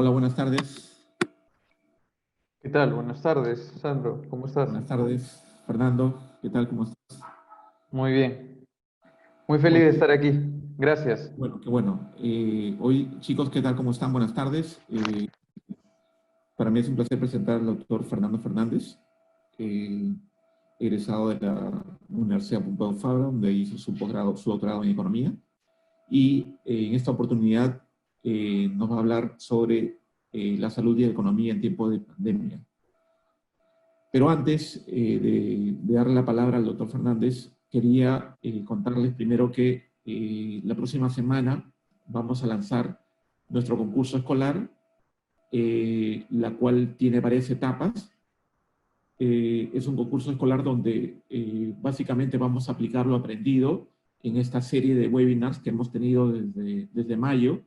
Hola, buenas tardes. ¿Qué tal? Buenas tardes, Sandro. ¿Cómo estás? Buenas tardes, Fernando. ¿Qué tal? ¿Cómo estás? Muy bien. Muy feliz de Bueno, estar aquí. Gracias. bueno, qué bueno. Hoy, chicos, ¿qué tal? ¿Cómo están? Buenas tardes. Para mí es un placer presentar al doctor Fernando Fernández, eh, egresado de la Universidad Pompeu Fabra, donde hizo su posgrado, su doctorado en economía. Y en esta oportunidad nos va a hablar sobre la salud y la economía en tiempos de pandemia. Pero antes de darle la palabra al doctor Fernández, quería contarles primero que la próxima semana vamos a lanzar nuestro concurso escolar, la cual tiene varias etapas. Es un concurso escolar donde básicamente vamos a aplicar lo aprendido en esta serie de webinars que hemos tenido desde mayo.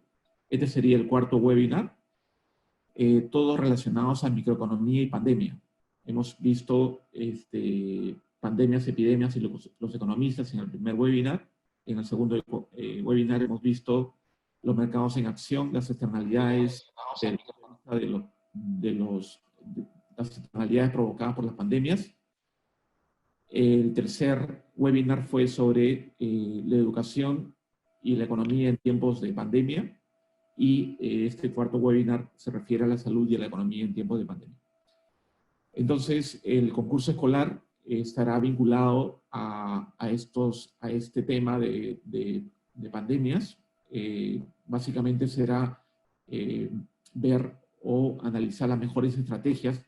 Este sería el cuarto webinar, todos relacionados a microeconomía y pandemia. Hemos visto pandemias, epidemias y los economistas en el primer webinar. En el segundo webinar hemos visto los mercados en acción, las externalidades de las externalidades provocadas por las pandemias. El tercer webinar fue sobre la educación y la economía en tiempos de pandemia. Y este cuarto webinar se refiere a la salud y a la economía en tiempos de pandemia. Entonces, el concurso escolar estará vinculado a este tema de pandemias. Básicamente será ver o analizar las mejores estrategias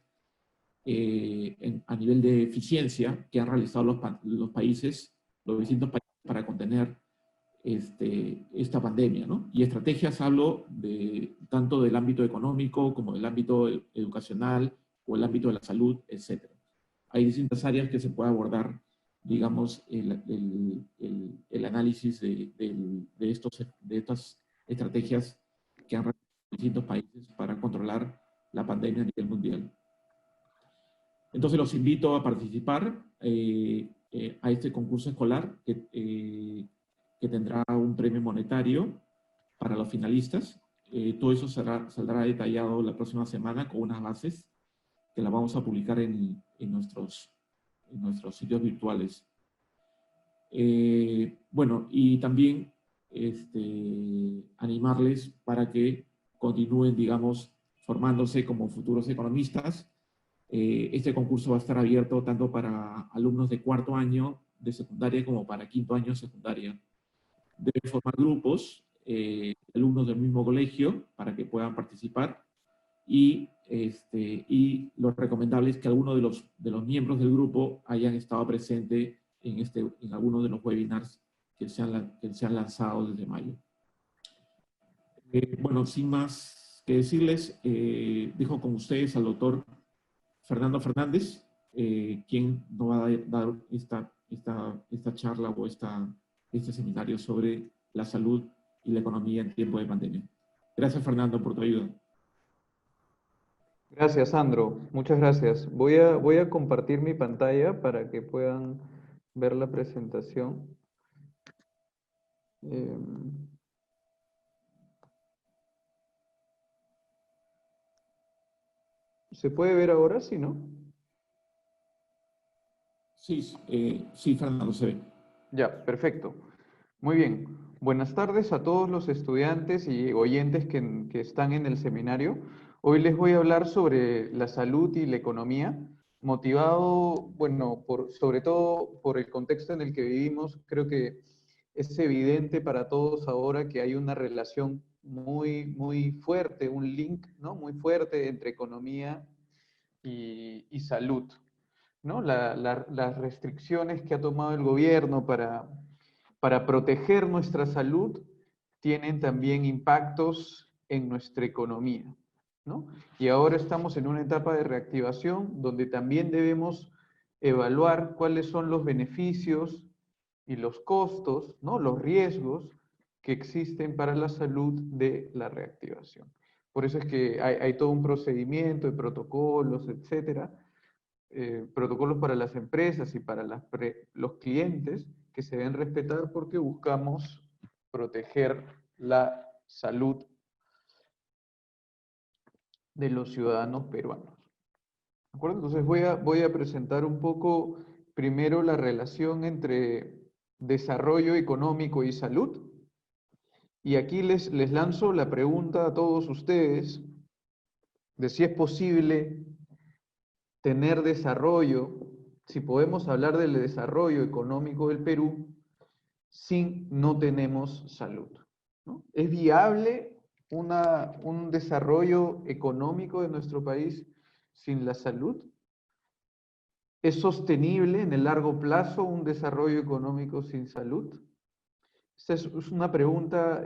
a nivel de eficiencia que han realizado los países, los distintos países para contener esta pandemia, ¿no? Y estrategias hablo tanto del ámbito económico como del ámbito educacional o el ámbito de la salud, etc. Hay distintas áreas que se puede abordar, digamos, el análisis de estas estrategias que han realizado distintos países para controlar la pandemia a nivel mundial. Entonces los invito a participar a este concurso escolar que tendrá un premio monetario para los finalistas. Todo eso saldrá detallado la próxima semana con unas bases que las vamos a publicar en nuestros sitios virtuales. Bueno, y también animarles para que continúen, digamos, formándose como futuros economistas. Este concurso va a estar abierto tanto para alumnos de cuarto año de secundaria como para quinto año de secundaria. Deben formar grupos, alumnos del mismo colegio, para que puedan participar. Y lo recomendable es que alguno de los miembros del grupo hayan estado presente en alguno de los webinars que se han lanzado desde mayo. Bueno, sin más que decirles, dejo con ustedes al doctor Fernando Fernández, quien nos va a dar esta charla o este seminario sobre la salud y la economía en tiempo de pandemia. Gracias, Fernando, por tu ayuda. Gracias, Sandro. Muchas gracias. Voy a compartir mi pantalla para que puedan ver la presentación. Eh, ¿Se puede ver ahora? Sí, ¿no? Sí, sí, Fernando, se ve. Ya, perfecto. Muy bien. Buenas tardes a todos los estudiantes y oyentes que están en el seminario. Hoy les voy a hablar sobre la salud y la economía, motivado, bueno, sobre todo por el contexto en el que vivimos. Creo que es evidente para todos ahora que hay una relación muy fuerte, un link, ¿no? Muy fuerte entre economía y salud, ¿no? Las restricciones que ha tomado el gobierno para proteger nuestra salud tienen también impactos en nuestra economía, ¿no? Y ahora estamos en una etapa de reactivación donde también debemos evaluar cuáles son los beneficios y los costos, ¿no? Los riesgos que existen para la salud de la reactivación. Por eso es que hay todo un procedimiento de protocolos, etcétera, protocolos para las empresas y para los clientes que se deben respetar porque buscamos proteger la salud de los ciudadanos peruanos. ¿De acuerdo? Entonces voy a presentar un poco primero la relación entre desarrollo económico y salud. Y aquí les lanzo la pregunta a todos ustedes de si es posible tener desarrollo, si podemos hablar del desarrollo económico del Perú si no tenemos salud, ¿no? ¿Es viable un desarrollo económico de nuestro país sin la salud? ¿Es sostenible en el largo plazo un desarrollo económico sin salud? Esta es una pregunta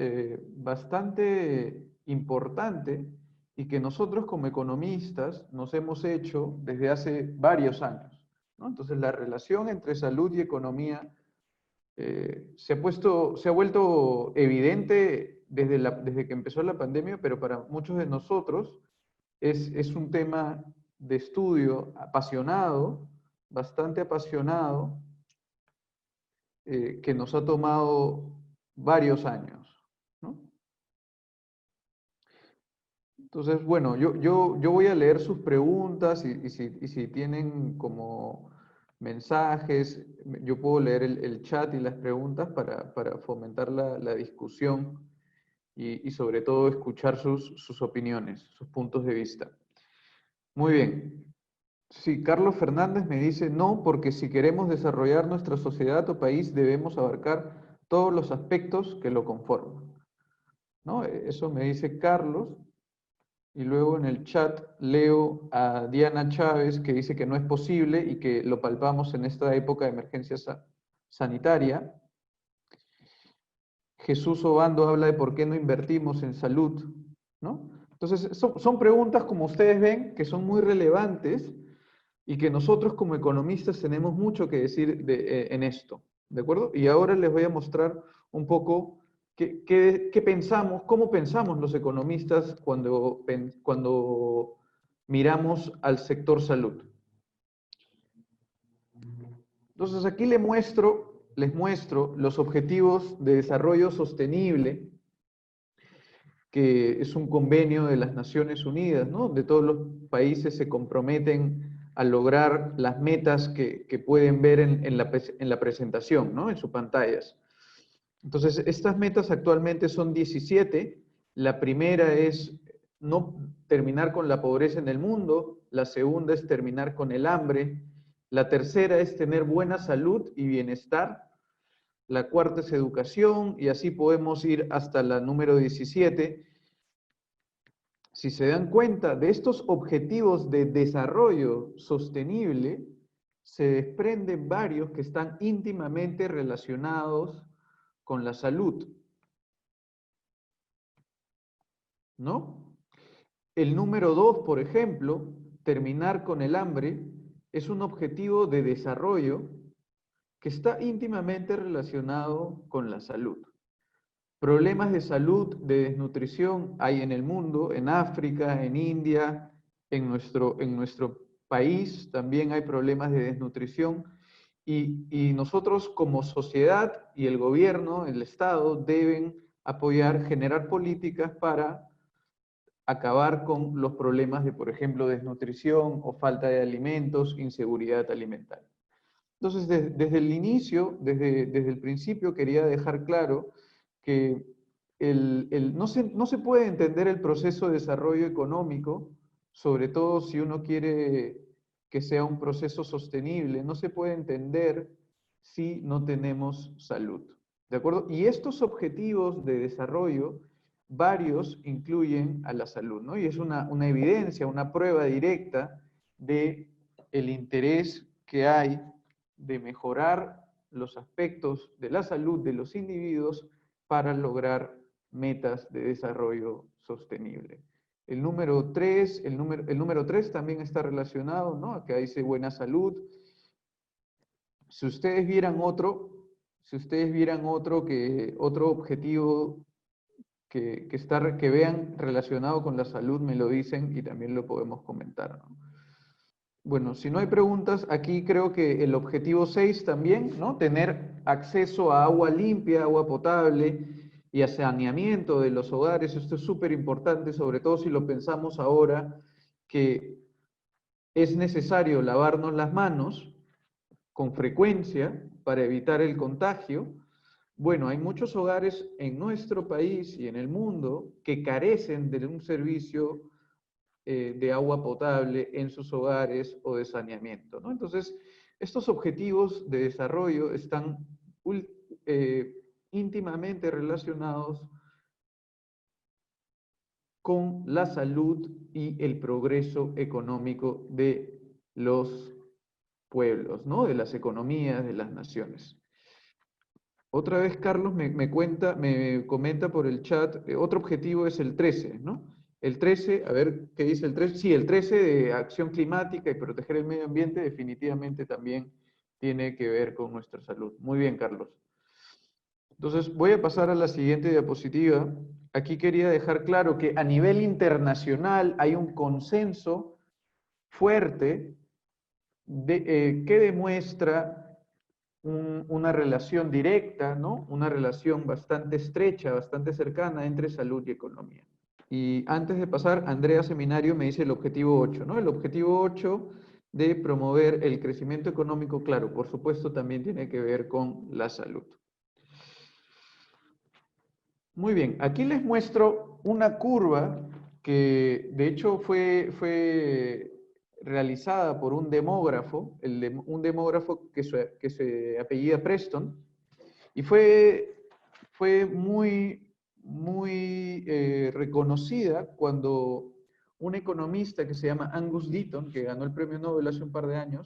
bastante importante y que nosotros como economistas nos hemos hecho desde hace varios años, ¿no? Entonces, la relación entre salud y economía se ha vuelto evidente desde que empezó la pandemia, pero para muchos de nosotros es un tema de estudio apasionado, bastante apasionado, que nos ha tomado varios años, ¿no? Entonces, bueno, yo voy a leer sus preguntas y si tienen como mensajes, yo puedo leer el chat y las preguntas para fomentar la discusión y sobre todo escuchar sus opiniones, sus puntos de vista. Muy bien. Sí, Carlos Fernández me dice, no, porque si queremos desarrollar nuestra sociedad o país debemos abarcar todos los aspectos que lo conforman, ¿no? Eso me dice Carlos. Y luego en el chat leo a Diana Chávez que dice que no es posible y que lo palpamos en esta época de emergencia sanitaria. Jesús Obando habla de por qué no invertimos en salud, ¿no? Entonces, son preguntas, como ustedes ven, que son muy relevantes y que nosotros como economistas tenemos mucho que decir en esto, ¿de acuerdo? Y ahora les voy a mostrar un poco qué pensamos, cómo pensamos los economistas cuando miramos al sector salud. Entonces, aquí les muestro los objetivos de desarrollo sostenible, que es un convenio de las Naciones Unidas, ¿no? Donde todos los países se comprometen a lograr las metas que pueden ver en la presentación, ¿no? En sus pantallas. Entonces, estas metas actualmente son 17. La primera es no terminar con la pobreza en el mundo. La segunda es terminar con el hambre. La tercera es tener buena salud y bienestar. La cuarta es educación y así podemos ir hasta la número 17. Si se dan cuenta de estos objetivos de desarrollo sostenible, se desprenden varios que están íntimamente relacionados con la salud, ¿no? El número 2, por ejemplo, terminar con el hambre, es un objetivo de desarrollo que está íntimamente relacionado con la salud. Problemas de salud, de desnutrición hay en el mundo, en África, en India, en nuestro país también hay problemas de desnutrición y nosotros como sociedad y el gobierno, el Estado, deben apoyar, generar políticas para acabar con los problemas de, por ejemplo, desnutrición o falta de alimentos, inseguridad alimentaria. Entonces, desde el inicio, desde el principio, quería dejar claro que no se puede entender el proceso de desarrollo económico, sobre todo si uno quiere que sea un proceso sostenible, no se puede entender si no tenemos salud. ¿De acuerdo? Y estos objetivos de desarrollo, varios incluyen a la salud, ¿no? Y es una evidencia, una prueba directa de el interés que hay de mejorar los aspectos de la salud de los individuos para lograr metas de desarrollo sostenible. El número 3 también está relacionado, ¿no? Acá dice buena salud. Si ustedes vieran otro objetivo que vean relacionado con la salud, me lo dicen y también lo podemos comentar, ¿no? Bueno, si no hay preguntas, aquí creo que el objetivo 6 también, ¿no? Tener acceso a agua limpia, agua potable y a saneamiento de los hogares. Esto es súper importante, sobre todo si lo pensamos ahora, que es necesario lavarnos las manos con frecuencia para evitar el contagio. Bueno, hay muchos hogares en nuestro país y en el mundo que carecen de un servicio de agua potable en sus hogares o de saneamiento, ¿no? Entonces, estos objetivos de desarrollo están íntimamente relacionados con la salud y el progreso económico de los pueblos, ¿no? De las economías, de las naciones. Otra vez Carlos me comenta por el chat, otro objetivo es el 13, ¿no? El 13, a ver qué dice el 13. Sí, el 13 de acción climática y proteger el medio ambiente definitivamente también tiene que ver con nuestra salud. Muy bien, Carlos. Entonces, voy a pasar a la siguiente diapositiva. Aquí quería dejar claro que a nivel internacional hay un consenso fuerte que demuestra una relación directa, ¿no? Una relación bastante estrecha, bastante cercana entre salud y economía. Y antes de pasar, Andrea Seminario me dice el objetivo 8, ¿no? El objetivo 8 de promover el crecimiento económico, claro, por supuesto, también tiene que ver con la salud. Muy bien, aquí les muestro una curva que de hecho fue realizada por un demógrafo, un demógrafo que se apellida Preston, y fue muy reconocida cuando un economista que se llama Angus Deaton, que ganó el premio Nobel hace un par de años,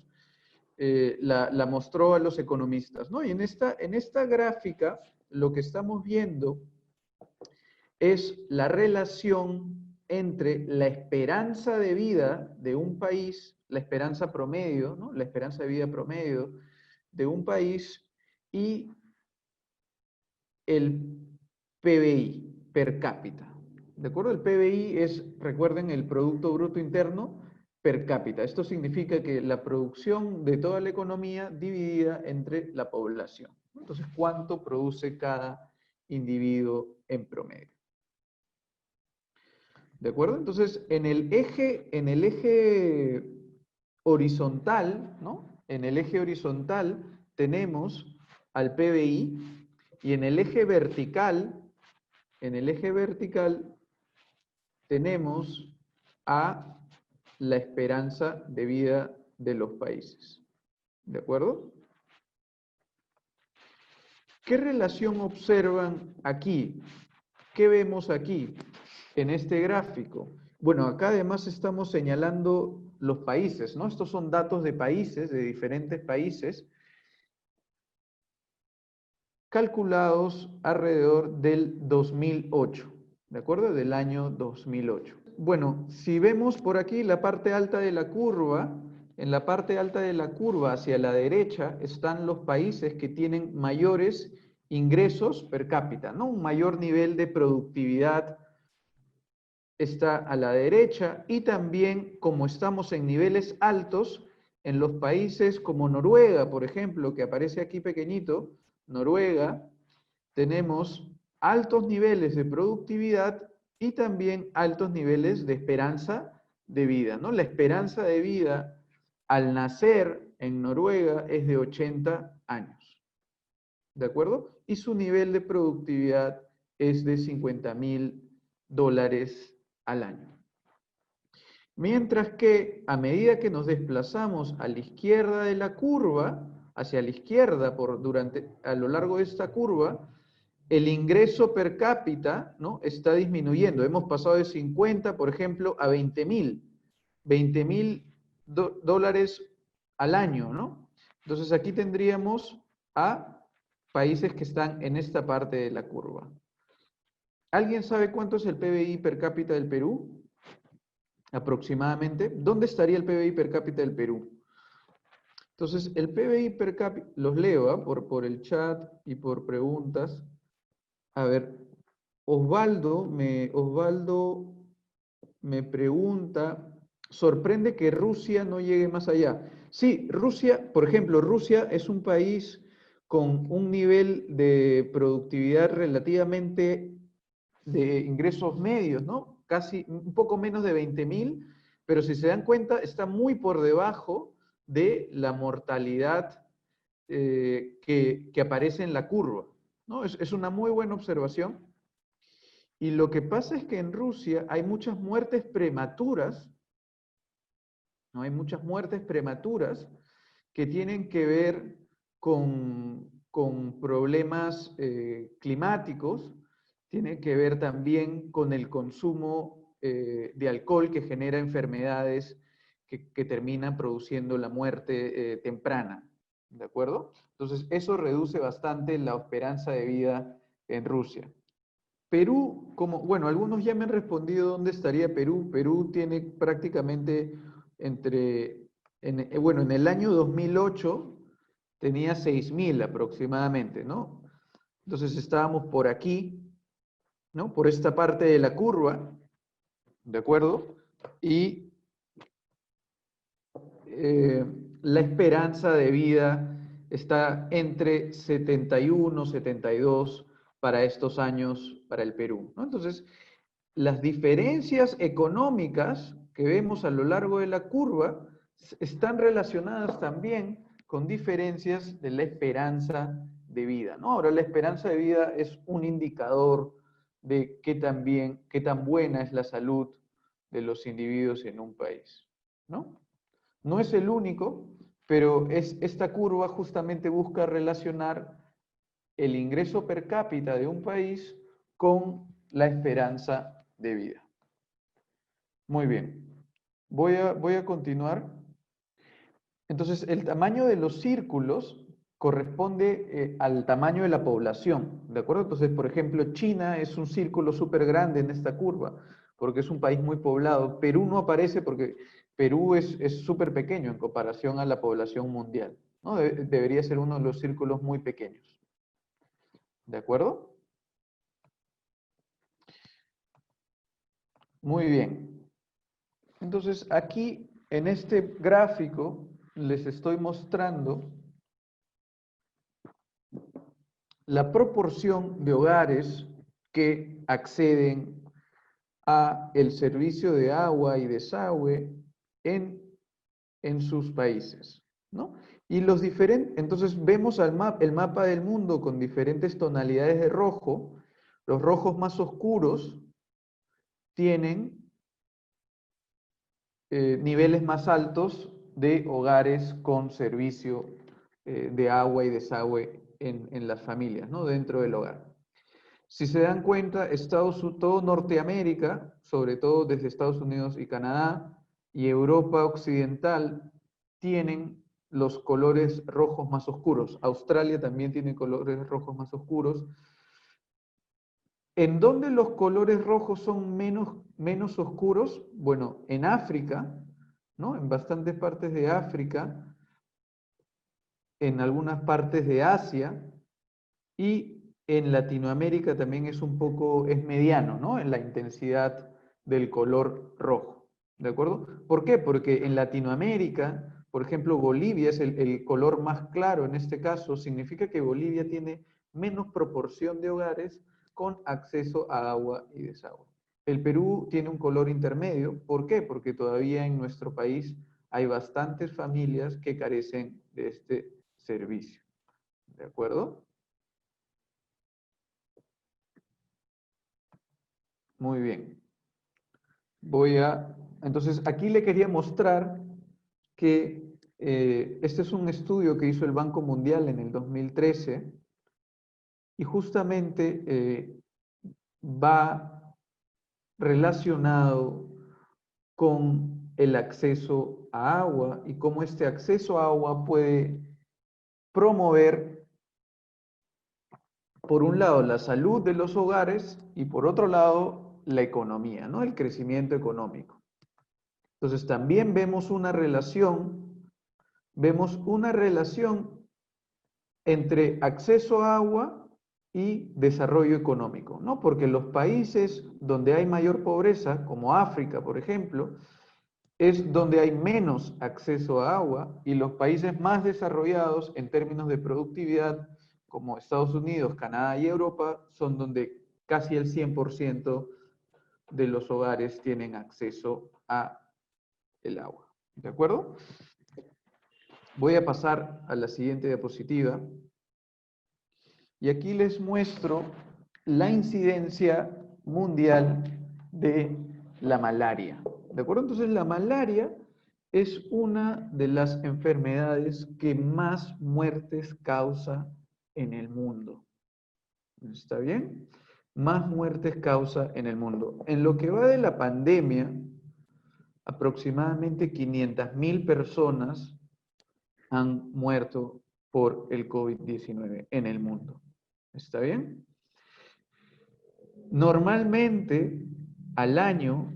la mostró a los economistas, ¿no? Y en esta gráfica lo que estamos viendo es la relación entre la esperanza de vida de un país, la esperanza promedio, ¿no? La esperanza de vida promedio de un país y el PBI per cápita. ¿De acuerdo? El PBI es, recuerden, el Producto Bruto Interno per cápita. Esto significa que la producción de toda la economía dividida entre la población. Entonces, ¿cuánto produce cada individuo en promedio? ¿De acuerdo? Entonces, en el eje horizontal, ¿no? En el eje horizontal tenemos al PBI y en el eje vertical tenemos a la esperanza de vida de los países. ¿De acuerdo? ¿Qué relación observan aquí? ¿Qué vemos aquí en este gráfico? Bueno, acá además estamos señalando los países, ¿no? Estos son datos de países, de diferentes países, calculados alrededor del 2008, ¿de acuerdo? Del año 2008. Bueno, si vemos por aquí la parte alta de la curva, en la parte alta de la curva hacia la derecha están los países que tienen mayores ingresos per cápita, ¿no? Un mayor nivel de productividad está a la derecha y también como estamos en niveles altos, en los países como Noruega, por ejemplo, que aparece aquí pequeñito, Noruega, tenemos altos niveles de productividad y también altos niveles de esperanza de vida, ¿no? La esperanza de vida al nacer en Noruega es de 80 años, ¿de acuerdo? Y su nivel de productividad es de $50.000 al año. Mientras que a medida que nos desplazamos a la izquierda de la curva, hacia la izquierda a lo largo de esta curva, el ingreso per cápita, ¿no? Está disminuyendo. Hemos pasado de 50, por ejemplo, a 20.000 dólares al año, ¿no? Entonces aquí tendríamos a países que están en esta parte de la curva. ¿Alguien sabe cuánto es el PBI per cápita del Perú? Aproximadamente. ¿Dónde estaría el PBI per cápita del Perú? Entonces, el PBI per cápita, los leo por el chat y por preguntas. A ver, Osvaldo me pregunta, sorprende que Rusia no llegue más allá. Sí, Rusia, por ejemplo, Rusia es un país con un nivel de productividad relativamente de ingresos medios, ¿no? Casi un poco menos de 20.000, pero si se dan cuenta, está muy por debajo de la mortalidad que aparece en la curva, ¿no? Es una muy buena observación. Y lo que pasa es que en Rusia hay muchas muertes prematuras, ¿no? Hay muchas muertes prematuras que tienen que ver con problemas climáticos, tienen que ver también con el consumo de alcohol que genera enfermedades que terminan produciendo la muerte temprana, ¿de acuerdo? Entonces, eso reduce bastante la esperanza de vida en Rusia. Perú, como, bueno, algunos ya me han respondido dónde estaría Perú. Perú tiene prácticamente bueno, en el año 2008 tenía 6.000 aproximadamente, ¿no? Entonces estábamos por aquí, ¿no? Por esta parte de la curva, ¿de acuerdo? Y la esperanza de vida está entre 71, 72 para estos años para el Perú, ¿no? Entonces, las diferencias económicas que vemos a lo largo de la curva están relacionadas también con diferencias de la esperanza de vida, ¿no? Ahora, la esperanza de vida es un indicador de qué tan buena es la salud de los individuos en un país, ¿no? No es el único, pero esta curva justamente busca relacionar el ingreso per cápita de un país con la esperanza de vida. Muy bien. Voy a continuar. Entonces, el tamaño de los círculos corresponde al tamaño de la población, ¿de acuerdo? Entonces, por ejemplo, China es un círculo súper grande en esta curva, porque es un país muy poblado. Perú no aparece porque Perú es súper pequeño en comparación a la población mundial, ¿no? Debería ser uno de los círculos muy pequeños. ¿De acuerdo? Muy bien. Entonces, aquí en este gráfico les estoy mostrando la proporción de hogares que acceden a el servicio de agua y desagüe en sus países, ¿no? Y entonces vemos el mapa del mundo con diferentes tonalidades de rojo. Los rojos más oscuros tienen niveles más altos de hogares con servicio de agua y desagüe en las familias, ¿no? Dentro del hogar. Si se dan cuenta, todo Norteamérica, sobre todo desde Estados Unidos y Canadá, y Europa Occidental, tienen los colores rojos más oscuros. Australia también tiene colores rojos más oscuros. ¿En dónde los colores rojos son menos oscuros? Bueno, en África, ¿no? En bastantes partes de África, en algunas partes de Asia y en Latinoamérica también es mediano, ¿no? En la intensidad del color rojo, ¿de acuerdo? ¿Por qué? Porque en Latinoamérica, por ejemplo, Bolivia es el color más claro en este caso, significa que Bolivia tiene menos proporción de hogares con acceso a agua y desagüe. El Perú tiene un color intermedio, ¿por qué? Porque todavía en nuestro país hay bastantes familias que carecen de este servicio, ¿de acuerdo? Muy bien. Entonces, aquí le quería mostrar que este es un estudio que hizo el Banco Mundial en el 2013 y justamente va relacionado con el acceso a agua y cómo este acceso a agua puede promover, por un lado, la salud de los hogares y por otro lado, la economía, ¿no? El crecimiento económico. Entonces, también vemos una relación entre acceso a agua y desarrollo económico, ¿no? Porque los países donde hay mayor pobreza, como África, por ejemplo, es donde hay menos acceso a agua y los países más desarrollados en términos de productividad como Estados Unidos, Canadá y Europa, son donde casi el 100% de los hogares tienen acceso a el agua. ¿De acuerdo? Voy a pasar a la siguiente diapositiva. Y aquí les muestro la incidencia mundial de la malaria. ¿De acuerdo? Entonces, la malaria es una de las enfermedades que más muertes causa en el mundo. ¿Está bien? Más muertes causa en el mundo. En lo que va de la pandemia, aproximadamente 500.000 personas han muerto por el COVID-19 en el mundo. ¿Está bien? Normalmente, al año,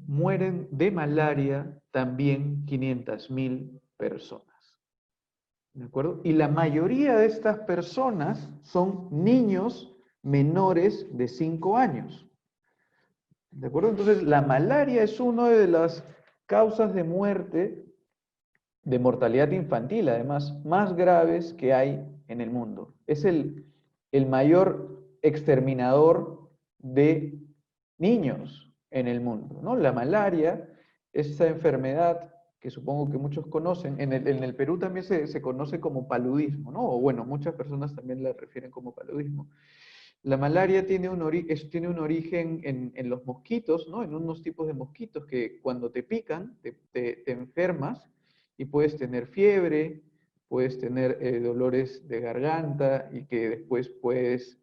mueren de malaria también 500.000 personas. ¿De acuerdo? Y la mayoría de estas personas son niños menores de 5 años. ¿De acuerdo? Entonces, la malaria es una de las causas de muerte, de mortalidad infantil, además, más graves que hay en el mundo. Es el mayor exterminador de niños en el mundo, ¿no? La malaria, esta enfermedad que supongo que muchos conocen, en el Perú también se conoce como paludismo, ¿no? O bueno, muchas personas también la refieren como paludismo. La malaria tiene un origen en los mosquitos, ¿no? En unos tipos de mosquitos que cuando te pican, te enfermas y puedes tener fiebre, puedes tener dolores de garganta y que después puedes,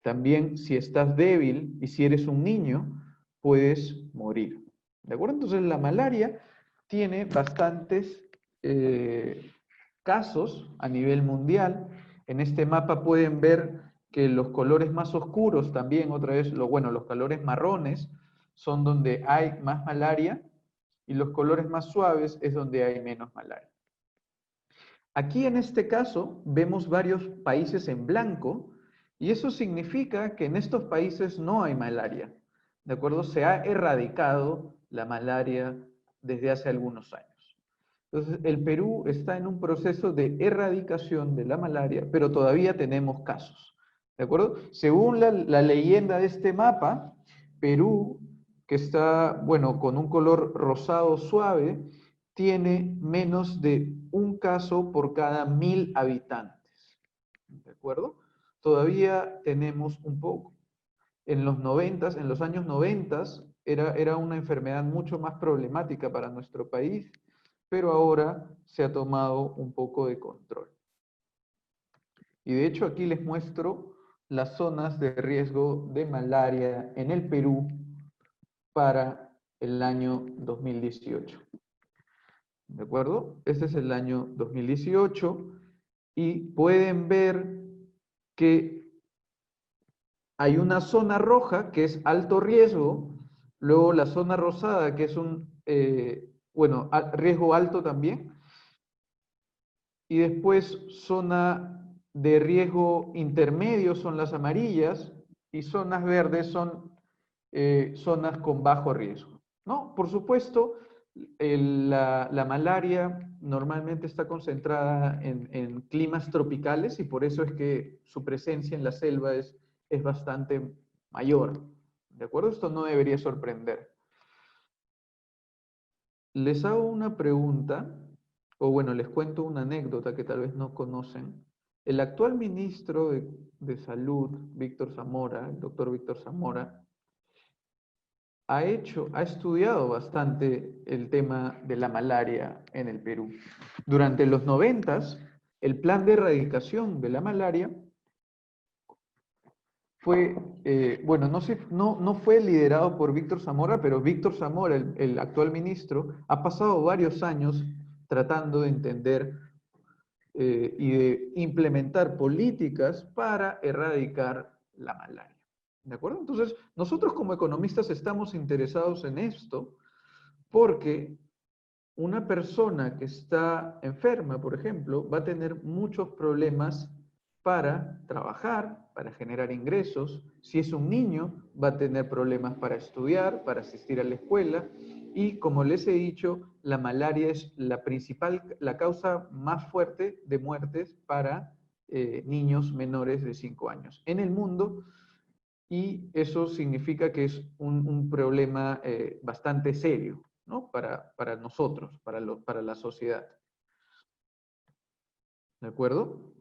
también si estás débil y si eres un niño, puedes morir. ¿De acuerdo? Entonces la malaria tiene bastantes casos a nivel mundial. En este mapa pueden ver que los colores más oscuros también, otra vez, los colores marrones son donde hay más malaria y los colores más suaves es donde hay menos malaria. Aquí en este caso vemos varios países en blanco y eso significa que en estos países no hay malaria. ¿De acuerdo? Se ha erradicado la malaria desde hace algunos años. Entonces, el Perú está en un proceso de erradicación de la malaria, pero todavía tenemos casos. ¿De acuerdo? Según la leyenda de este mapa, Perú, que está, bueno, con un color rosado suave, tiene menos de un caso por cada 1.000 habitantes. ¿De acuerdo? Todavía tenemos un poco. En los años 90, era una enfermedad mucho más problemática para nuestro país, pero ahora se ha tomado un poco de control. Y de hecho aquí les muestro las zonas de riesgo de malaria en el Perú para el año 2018. ¿De acuerdo? Este es el año 2018 y pueden ver que hay una zona roja que es alto riesgo, luego la zona rosada que es riesgo alto también, y después zona de riesgo intermedio son las amarillas y zonas verdes son zonas con bajo riesgo, ¿no? Por supuesto, la malaria normalmente está concentrada en climas tropicales y por eso es que su presencia en la selva es bastante mayor. ¿De acuerdo? Esto no debería sorprender. Les hago una pregunta, o bueno, les cuento una anécdota que tal vez no conocen. El actual ministro de Salud, Víctor Zamora, el doctor Víctor Zamora, ha estudiado bastante el tema de la malaria en el Perú. Durante los 90, el plan de erradicación de la malaria fue, no fue liderado por Víctor Zamora, pero Víctor Zamora, el actual ministro, ha pasado varios años tratando de entender y de implementar políticas para erradicar la malaria. ¿De acuerdo? Entonces, nosotros como economistas estamos interesados en esto porque una persona que está enferma, por ejemplo, va a tener muchos problemas para trabajar, para generar ingresos. Si es un niño, va a tener problemas para estudiar, para asistir a la escuela. Y como les he dicho, la malaria es la causa más fuerte de muertes para niños menores de 5 años en el mundo, y eso significa que es un problema bastante serio, ¿no? Para nosotros, para la sociedad. ¿De acuerdo?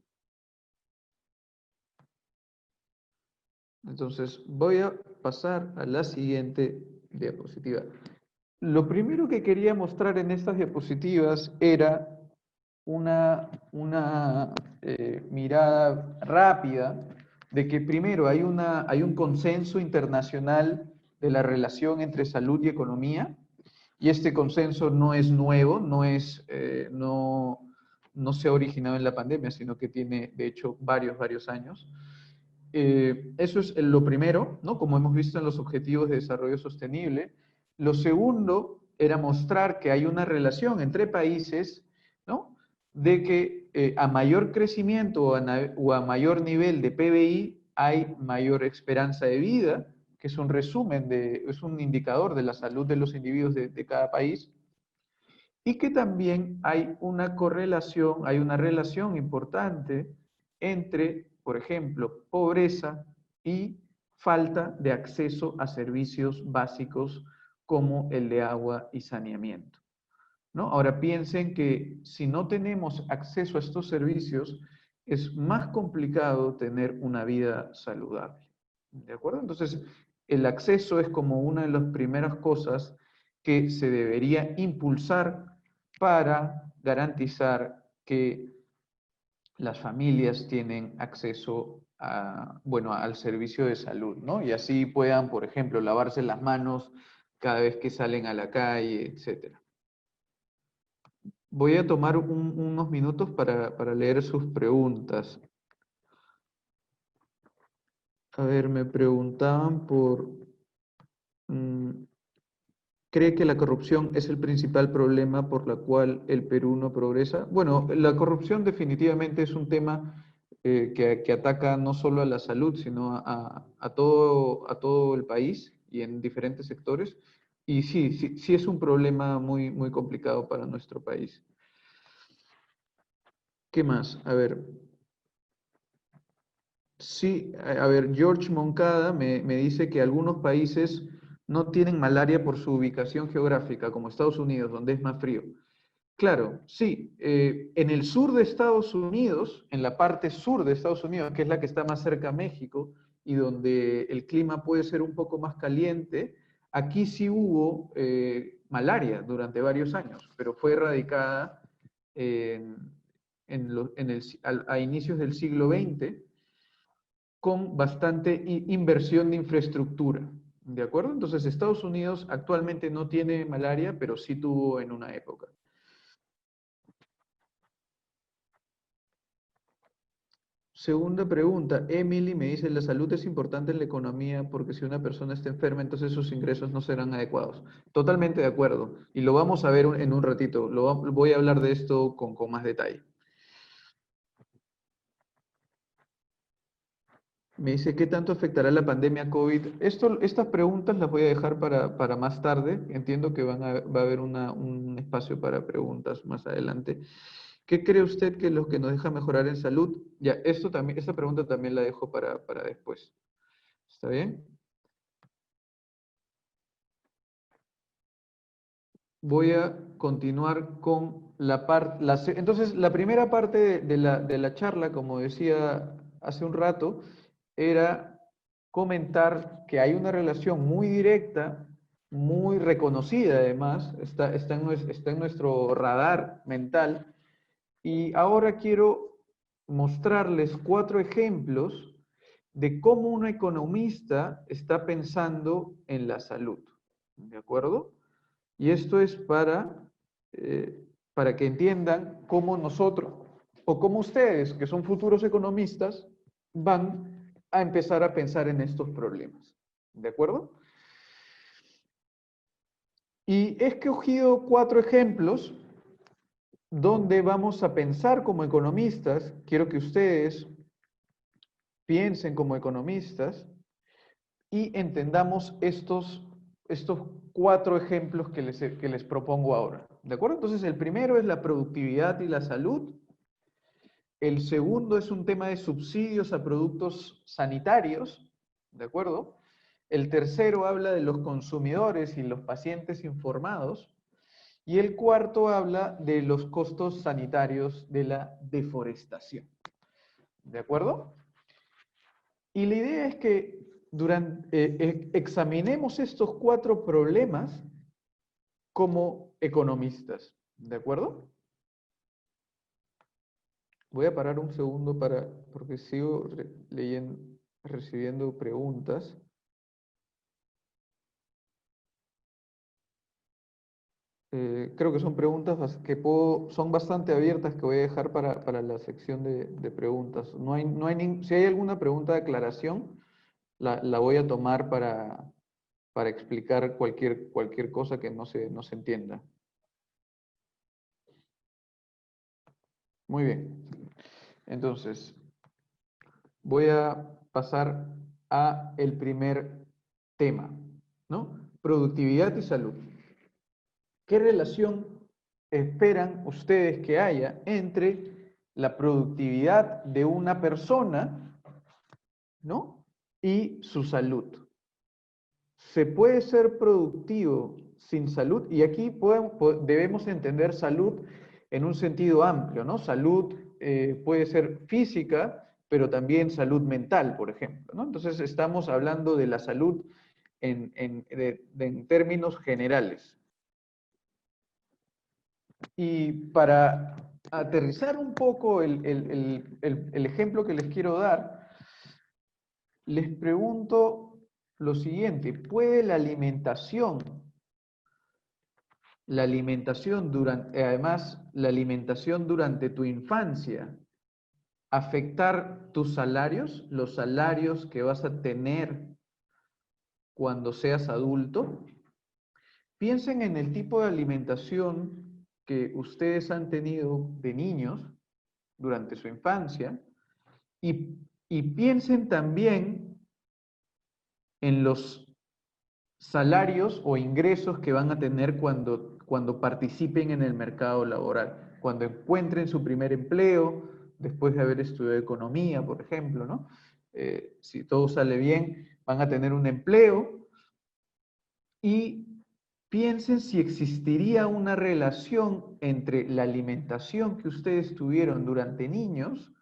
Entonces, voy a pasar a la siguiente diapositiva. Lo primero que quería mostrar en estas diapositivas era una mirada rápida de que primero hay un consenso internacional de la relación entre salud y economía, y este consenso no es nuevo, no se ha originado en la pandemia, sino que tiene, de hecho, varios años. Eso es lo primero, ¿no? Como hemos visto en los Objetivos de Desarrollo Sostenible. Lo segundo era mostrar que hay una relación entre países, ¿no? De que a mayor crecimiento o a mayor nivel de PBI hay mayor esperanza de vida, que es un resumen, es un indicador de la salud de los individuos de cada país, y que también hay una correlación, hay una relación importante entre, por ejemplo, pobreza y falta de acceso a servicios básicos como el de agua y saneamiento, ¿no? Ahora piensen que si no tenemos acceso a estos servicios, es más complicado tener una vida saludable, ¿de acuerdo? Entonces, el acceso es como una de las primeras cosas que se debería impulsar para garantizar que las familias tienen acceso bueno, al servicio de salud, ¿no? Y así puedan, por ejemplo, lavarse las manos cada vez que salen a la calle, etcétera. Voy a tomar unos minutos para leer sus preguntas. A ver, me preguntaban ¿cree que la corrupción es el principal problema por la cual el Perú no progresa? Bueno, la corrupción definitivamente es un tema que ataca no solo a la salud, sino a todo el país y en diferentes sectores. Y sí es un problema muy complicado para nuestro país. ¿Qué más? A ver. Sí, a ver, George Moncada me dice que algunos países no tienen malaria por su ubicación geográfica, como Estados Unidos, donde es más frío. Claro, sí, en el sur de Estados Unidos, en la parte sur de Estados Unidos, que es la que está más cerca a México y donde el clima puede ser un poco más caliente, aquí sí hubo malaria durante varios años, pero fue erradicada a inicios del siglo XX con bastante inversión de infraestructura, ¿de acuerdo? Entonces, Estados Unidos actualmente no tiene malaria, pero sí tuvo en una época. Segunda pregunta, Emily me dice, la salud es importante en la economía porque si una persona está enferma, entonces sus ingresos no serán adecuados. Totalmente de acuerdo, y lo vamos a ver en un ratito, voy a hablar de esto con más detalle. Me dice, ¿qué tanto afectará la pandemia COVID? Estas preguntas las voy a dejar para más tarde. Entiendo que va a haber un espacio para preguntas más adelante. ¿Qué cree usted que es lo que nos deja mejorar en salud? Ya, esta pregunta también la dejo para después. ¿Está bien? Voy a continuar con la parte... Entonces, la primera parte de la charla, como decía hace un rato, era comentar que hay una relación muy directa, muy reconocida además, está en nuestro radar mental, y ahora quiero mostrarles 4 ejemplos de cómo un economista está pensando en la salud, ¿de acuerdo? Y esto es para que entiendan cómo nosotros, o cómo ustedes, que son futuros economistas, van a empezar a pensar en estos problemas. ¿De acuerdo? Y he escogido 4 ejemplos donde vamos a pensar como economistas. Quiero que ustedes piensen como economistas y entendamos estos 4 ejemplos que les propongo ahora. ¿De acuerdo? Entonces, el primero es la productividad y la salud. El segundo es un tema de subsidios a productos sanitarios, ¿de acuerdo? El tercero habla de los consumidores y los pacientes informados. Y el cuarto habla de los costos sanitarios de la deforestación. ¿De acuerdo? Y la idea es que examinemos estos 4 problemas como economistas. ¿De acuerdo? Voy a parar un segundo porque sigo recibiendo preguntas. Creo que son preguntas que son bastante abiertas que voy a dejar para la sección de preguntas. Si hay alguna pregunta de aclaración, la voy a tomar para explicar cualquier cosa que no se entienda. Muy bien. Entonces, voy a pasar a el primer tema, ¿no? Productividad y salud. ¿Qué relación esperan ustedes que haya entre la productividad de una persona, ¿no?, y su salud? ¿Se puede ser productivo sin salud? Y aquí debemos entender salud en un sentido amplio, ¿no? Salud puede ser física, pero también salud mental, por ejemplo, ¿no? Entonces estamos hablando de la salud en términos generales. Y para aterrizar un poco el ejemplo que les quiero dar, les pregunto lo siguiente: ¿puede la alimentación durante tu infancia afectar tus salarios, los salarios que vas a tener cuando seas adulto? Piensen en el tipo de alimentación que ustedes han tenido de niños durante su infancia y piensen también en los salarios o ingresos que van a tener cuando participen en el mercado laboral, cuando encuentren su primer empleo, después de haber estudiado economía, por ejemplo, ¿no? Si todo sale bien, van a tener un empleo y piensen si existiría una relación entre la alimentación que ustedes tuvieron durante niños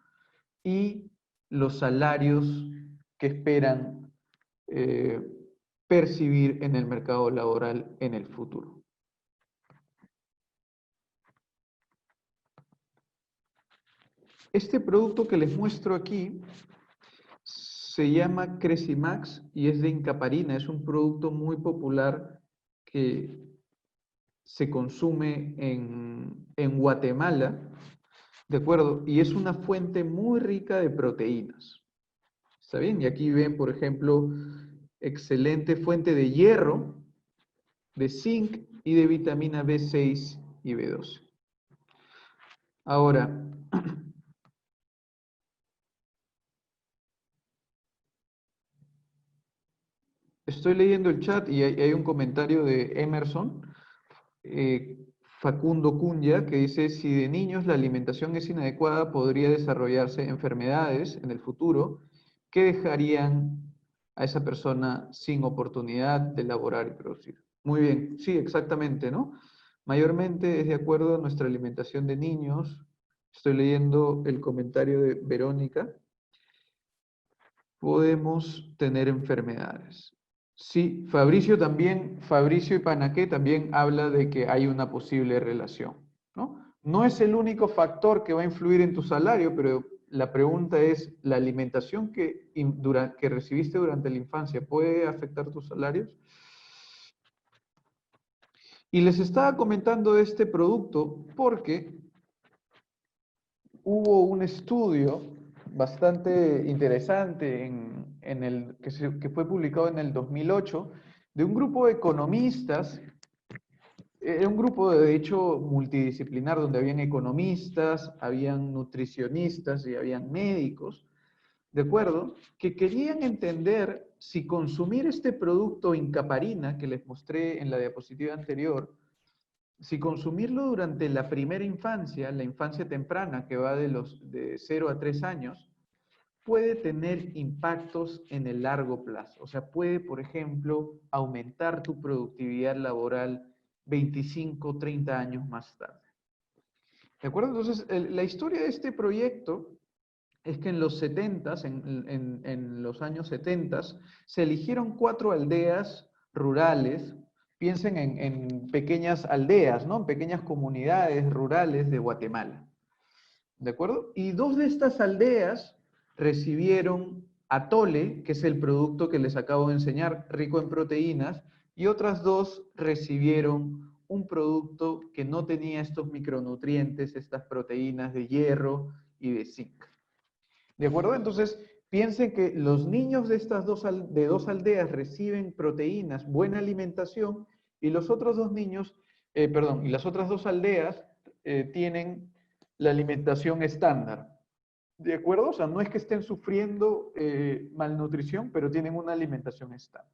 y los salarios que esperan percibir en el mercado laboral en el futuro. Este producto que les muestro aquí se llama Cresimax y es de Incaparina. Es un producto muy popular que se consume en Guatemala, ¿de acuerdo? Y es una fuente muy rica de proteínas. ¿Está bien? Y aquí ven, por ejemplo, excelente fuente de hierro, de zinc y de vitamina B6 y B12. Ahora, estoy leyendo el chat y hay un comentario de Emerson, Facundo Cunha, que dice: si de niños la alimentación es inadecuada, podría desarrollarse enfermedades en el futuro que dejarían a esa persona sin oportunidad de laborar y producir. Muy bien, sí, exactamente, ¿no? Mayormente es de acuerdo a nuestra alimentación de niños. Estoy leyendo el comentario de Verónica. Podemos tener enfermedades. Sí, Fabricio y Panaqué también habla de que hay una posible relación, ¿no? No es el único factor que va a influir en tu salario, pero la pregunta es: ¿la alimentación que recibiste durante la infancia puede afectar tus salarios? Y les estaba comentando de este producto porque hubo un estudio bastante interesante que fue publicado en el 2008 de un grupo de economistas. Era un grupo de hecho multidisciplinar donde habían economistas, habían nutricionistas y habían médicos, ¿de acuerdo? Que querían entender si consumir este producto Incaparina que les mostré en la diapositiva anterior si consumirlo durante la primera infancia, la infancia temprana, que va de 0 a 3 años, puede tener impactos en el largo plazo. O sea, puede, por ejemplo, aumentar tu productividad laboral 25, 30 años más tarde. ¿De acuerdo? Entonces, la historia de este proyecto es que en los 70s, en los años 70s, se eligieron 4 aldeas rurales. Piensen en pequeñas aldeas, ¿no? En pequeñas comunidades rurales de Guatemala. ¿De acuerdo? Y 2 de estas aldeas recibieron atole, que es el producto que les acabo de enseñar, rico en proteínas, y otras 2 recibieron un producto que no tenía estos micronutrientes, estas proteínas de hierro y de zinc. ¿De acuerdo? Entonces, piensen que los niños de estas dos aldeas reciben proteínas, buena alimentación, y los otros 2 niños, y las otras 2 aldeas tienen la alimentación estándar. ¿De acuerdo? O sea, no es que estén sufriendo malnutrición, pero tienen una alimentación estándar.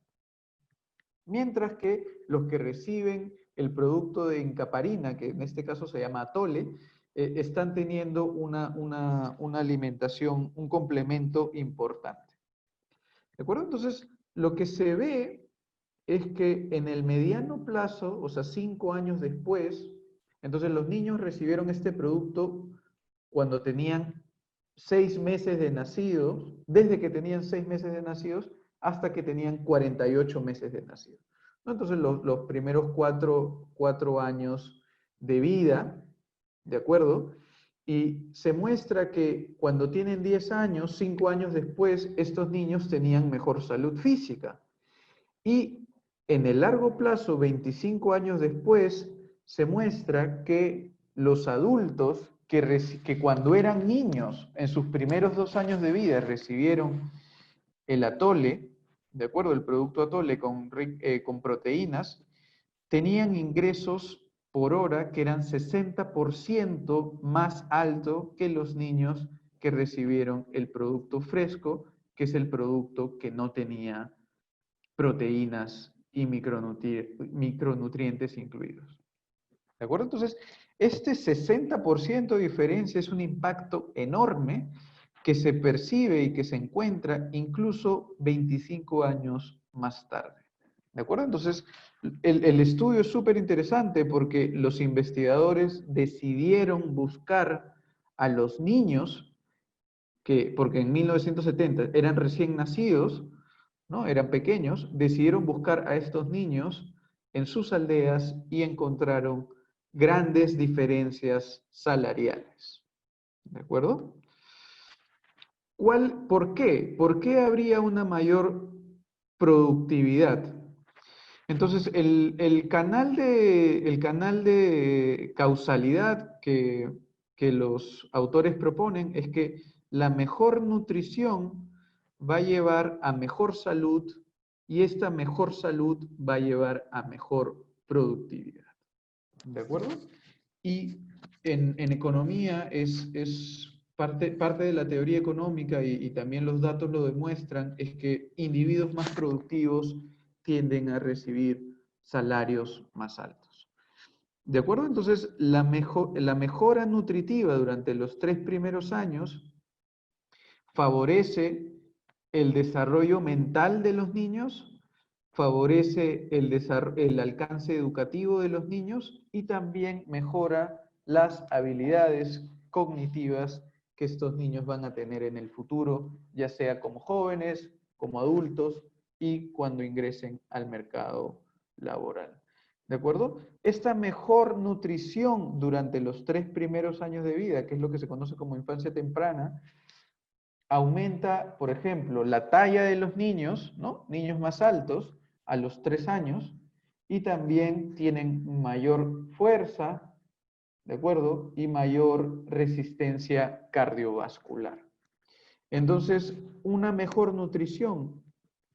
Mientras que los que reciben el producto de encaparina, que en este caso se llama atole, están teniendo una alimentación, un complemento importante. ¿De acuerdo? Entonces, lo que se ve es que en el mediano plazo, o sea, 5 años después, entonces los niños recibieron este producto cuando tenían 6 meses de nacidos, desde que tenían 6 meses de nacidos hasta que tenían 48 meses de nacidos. ¿No? Entonces los primeros 4 años de vida, ¿de acuerdo? Y se muestra que cuando tienen 10 años, 5 años después, estos niños tenían mejor salud física. Y en el largo plazo, 25 años después, se muestra que los adultos que cuando eran niños, en sus primeros 2 años de vida, recibieron el atole, ¿de acuerdo? El producto atole con proteínas, tenían ingresos por hora que eran 60% más alto que los niños que recibieron el producto fresco, que es el producto que no tenía proteínas y micronutrientes incluidos. ¿De acuerdo? Entonces, este 60% de diferencia es un impacto enorme que se percibe y que se encuentra incluso 25 años más tarde. ¿De acuerdo? Entonces, el estudio es súper interesante porque los investigadores decidieron buscar a los niños porque en 1970 eran recién nacidos, ¿no? Eran pequeños, decidieron buscar a estos niños en sus aldeas y encontraron grandes diferencias salariales. ¿De acuerdo? ¿Por qué? ¿Por qué habría una mayor productividad? Entonces, el canal de causalidad que los autores proponen es que la mejor nutrición va a llevar a mejor salud y esta mejor salud va a llevar a mejor productividad. ¿De acuerdo? Y en economía es parte de la teoría económica y también los datos lo demuestran, es que individuos más productivos tienden a recibir salarios más altos. ¿De acuerdo? Entonces, la mejora nutritiva durante los 3 primeros años favorece el desarrollo mental de los niños, favorece el alcance educativo de los niños y también mejora las habilidades cognitivas que estos niños van a tener en el futuro, ya sea como jóvenes, como adultos y cuando ingresen al mercado laboral. ¿De acuerdo? Esta mejor nutrición durante los 3 primeros años de vida, que es lo que se conoce como infancia temprana, aumenta, por ejemplo, la talla de los niños, ¿no? Niños más altos a los 3 años y también tienen mayor fuerza, ¿de acuerdo? Y mayor resistencia cardiovascular. Entonces, una mejor nutrición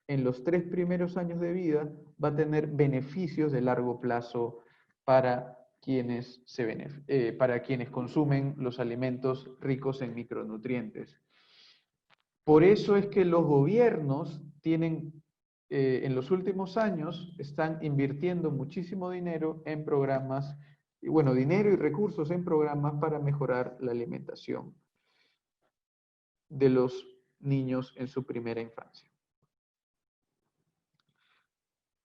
en los 3 primeros años de vida va a tener beneficios de largo plazo para quienes consumen los alimentos ricos en micronutrientes. Por eso es que los gobiernos en los últimos años, están invirtiendo muchísimo dinero en programas y bueno, dinero y recursos en programas para mejorar la alimentación de los niños en su primera infancia.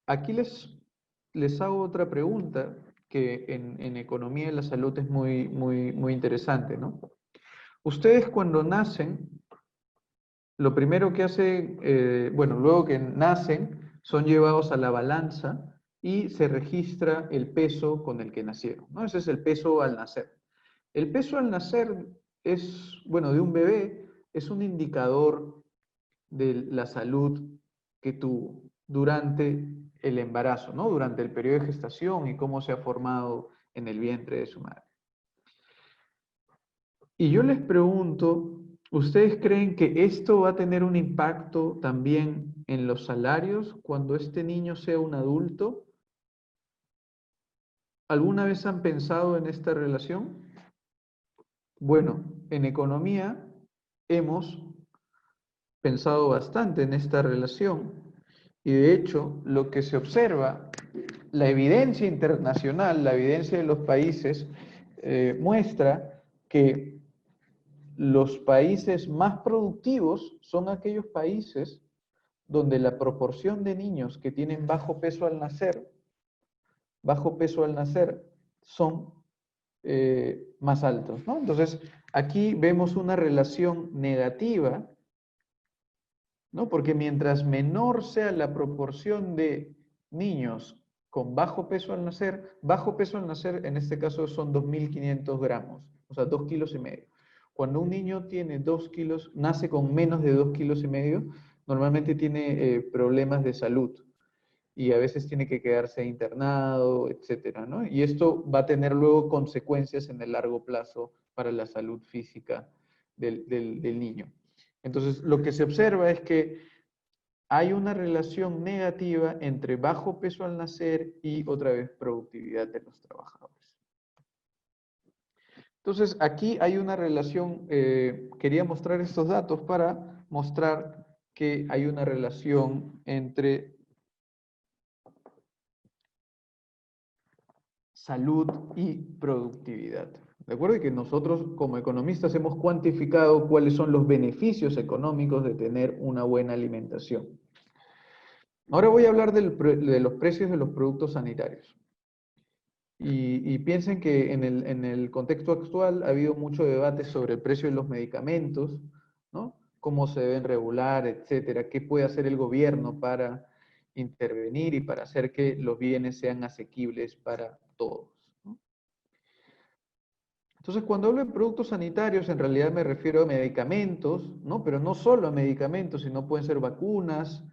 Aquí les hago otra pregunta que en economía de la salud es muy interesante, ¿no? Ustedes cuando nacen, lo primero que hacen, bueno, luego que nacen, son llevados a la balanza y se registra el peso con el que nacieron, ¿no? Ese es el peso al nacer. El peso al nacer es, bueno, de un bebé, es un indicador de la salud que tuvo durante el embarazo, ¿no? Durante el periodo de gestación y cómo se ha formado en el vientre de su madre. Y yo les pregunto, ¿ustedes creen que esto va a tener un impacto también en los salarios cuando este niño sea un adulto? ¿Alguna vez han pensado en esta relación? Bueno, en economía hemos pensado bastante en esta relación y de hecho lo que se observa, la evidencia internacional, la evidencia de los países, muestra que los países más productivos son aquellos países donde la proporción de niños que tienen bajo peso al nacer son más altos, ¿no? Entonces, aquí vemos una relación negativa, ¿no? Porque mientras menor sea la proporción de niños con bajo peso al nacer en este caso son 2.500 gramos, o sea, 2,5 kilos. Cuando un niño tiene 2 kilos, nace con menos de 2,5 kilos, normalmente tiene problemas de salud y a veces tiene que quedarse internado, etcétera, ¿no? Y esto va a tener luego consecuencias en el largo plazo para la salud física del niño. Entonces, lo que se observa es que hay una relación negativa entre bajo peso al nacer y, otra vez, productividad de los trabajadores. Entonces, aquí hay una relación, quería mostrar estos datos para mostrar que hay una relación entre salud y productividad. ¿De acuerdo? Y que nosotros como economistas hemos cuantificado cuáles son los beneficios económicos de tener una buena alimentación. Ahora voy a hablar de los precios de los productos sanitarios. Y piensen que en el contexto actual ha habido mucho debate sobre el precio de los medicamentos, ¿no? Cómo se deben regular, etcétera. ¿Qué puede hacer el gobierno para intervenir y para hacer que los bienes sean asequibles para todos, ¿no? Entonces, cuando hablo de productos sanitarios, en realidad me refiero a medicamentos, ¿no? Pero no solo a medicamentos, sino pueden ser vacunas,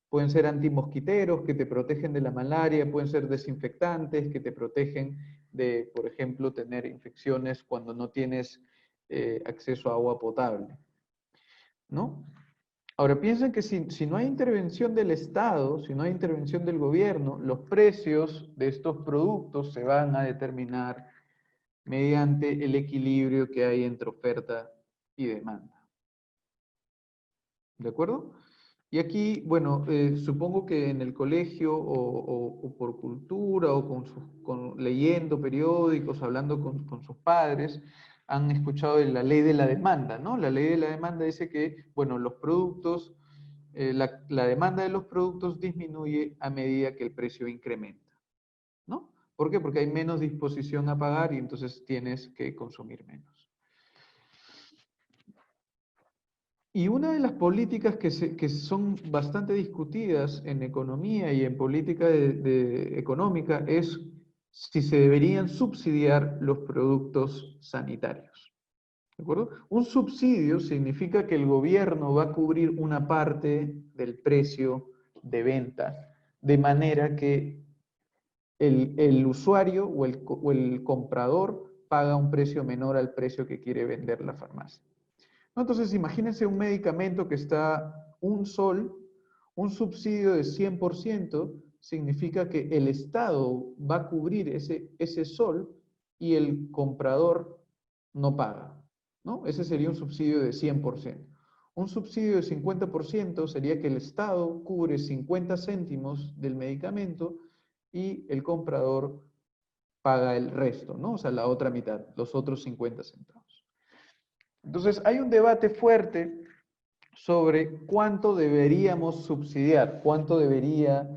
pueden ser antimosquiteros que te protegen de la malaria, pueden ser desinfectantes que te protegen de, por ejemplo, tener infecciones cuando no tienes acceso a agua potable, ¿no? Ahora piensen que si no hay intervención del Estado, si no hay intervención del gobierno, los precios de estos productos se van a determinar mediante el equilibrio que hay entre oferta y demanda. ¿De acuerdo? Y aquí, bueno, supongo que en el colegio o por cultura o leyendo periódicos, hablando con sus padres, han escuchado de la ley de la demanda, ¿no? La ley de la demanda dice que, bueno, los productos, la demanda de los productos disminuye a medida que el precio incrementa, ¿no? ¿Por qué? Porque hay menos disposición a pagar y entonces tienes que consumir menos. Y una de las políticas que son bastante discutidas en economía y en política económica es si se deberían subsidiar los productos sanitarios. ¿De acuerdo? Un subsidio significa que el gobierno va a cubrir una parte del precio de venta, de manera que el usuario o el comprador paga un precio menor al precio que quiere vender la farmacia. Entonces, imagínense un medicamento que está un sol, un subsidio de 100% significa que el Estado va a cubrir ese sol y el comprador no paga, ¿no? Ese sería un subsidio de 100%. Un subsidio de 50% sería que el Estado cubre 50 céntimos del medicamento y el comprador paga el resto, ¿no? O sea, la otra mitad, los otros 50 centavos. Entonces, hay un debate fuerte sobre cuánto deberíamos subsidiar, cuánto debería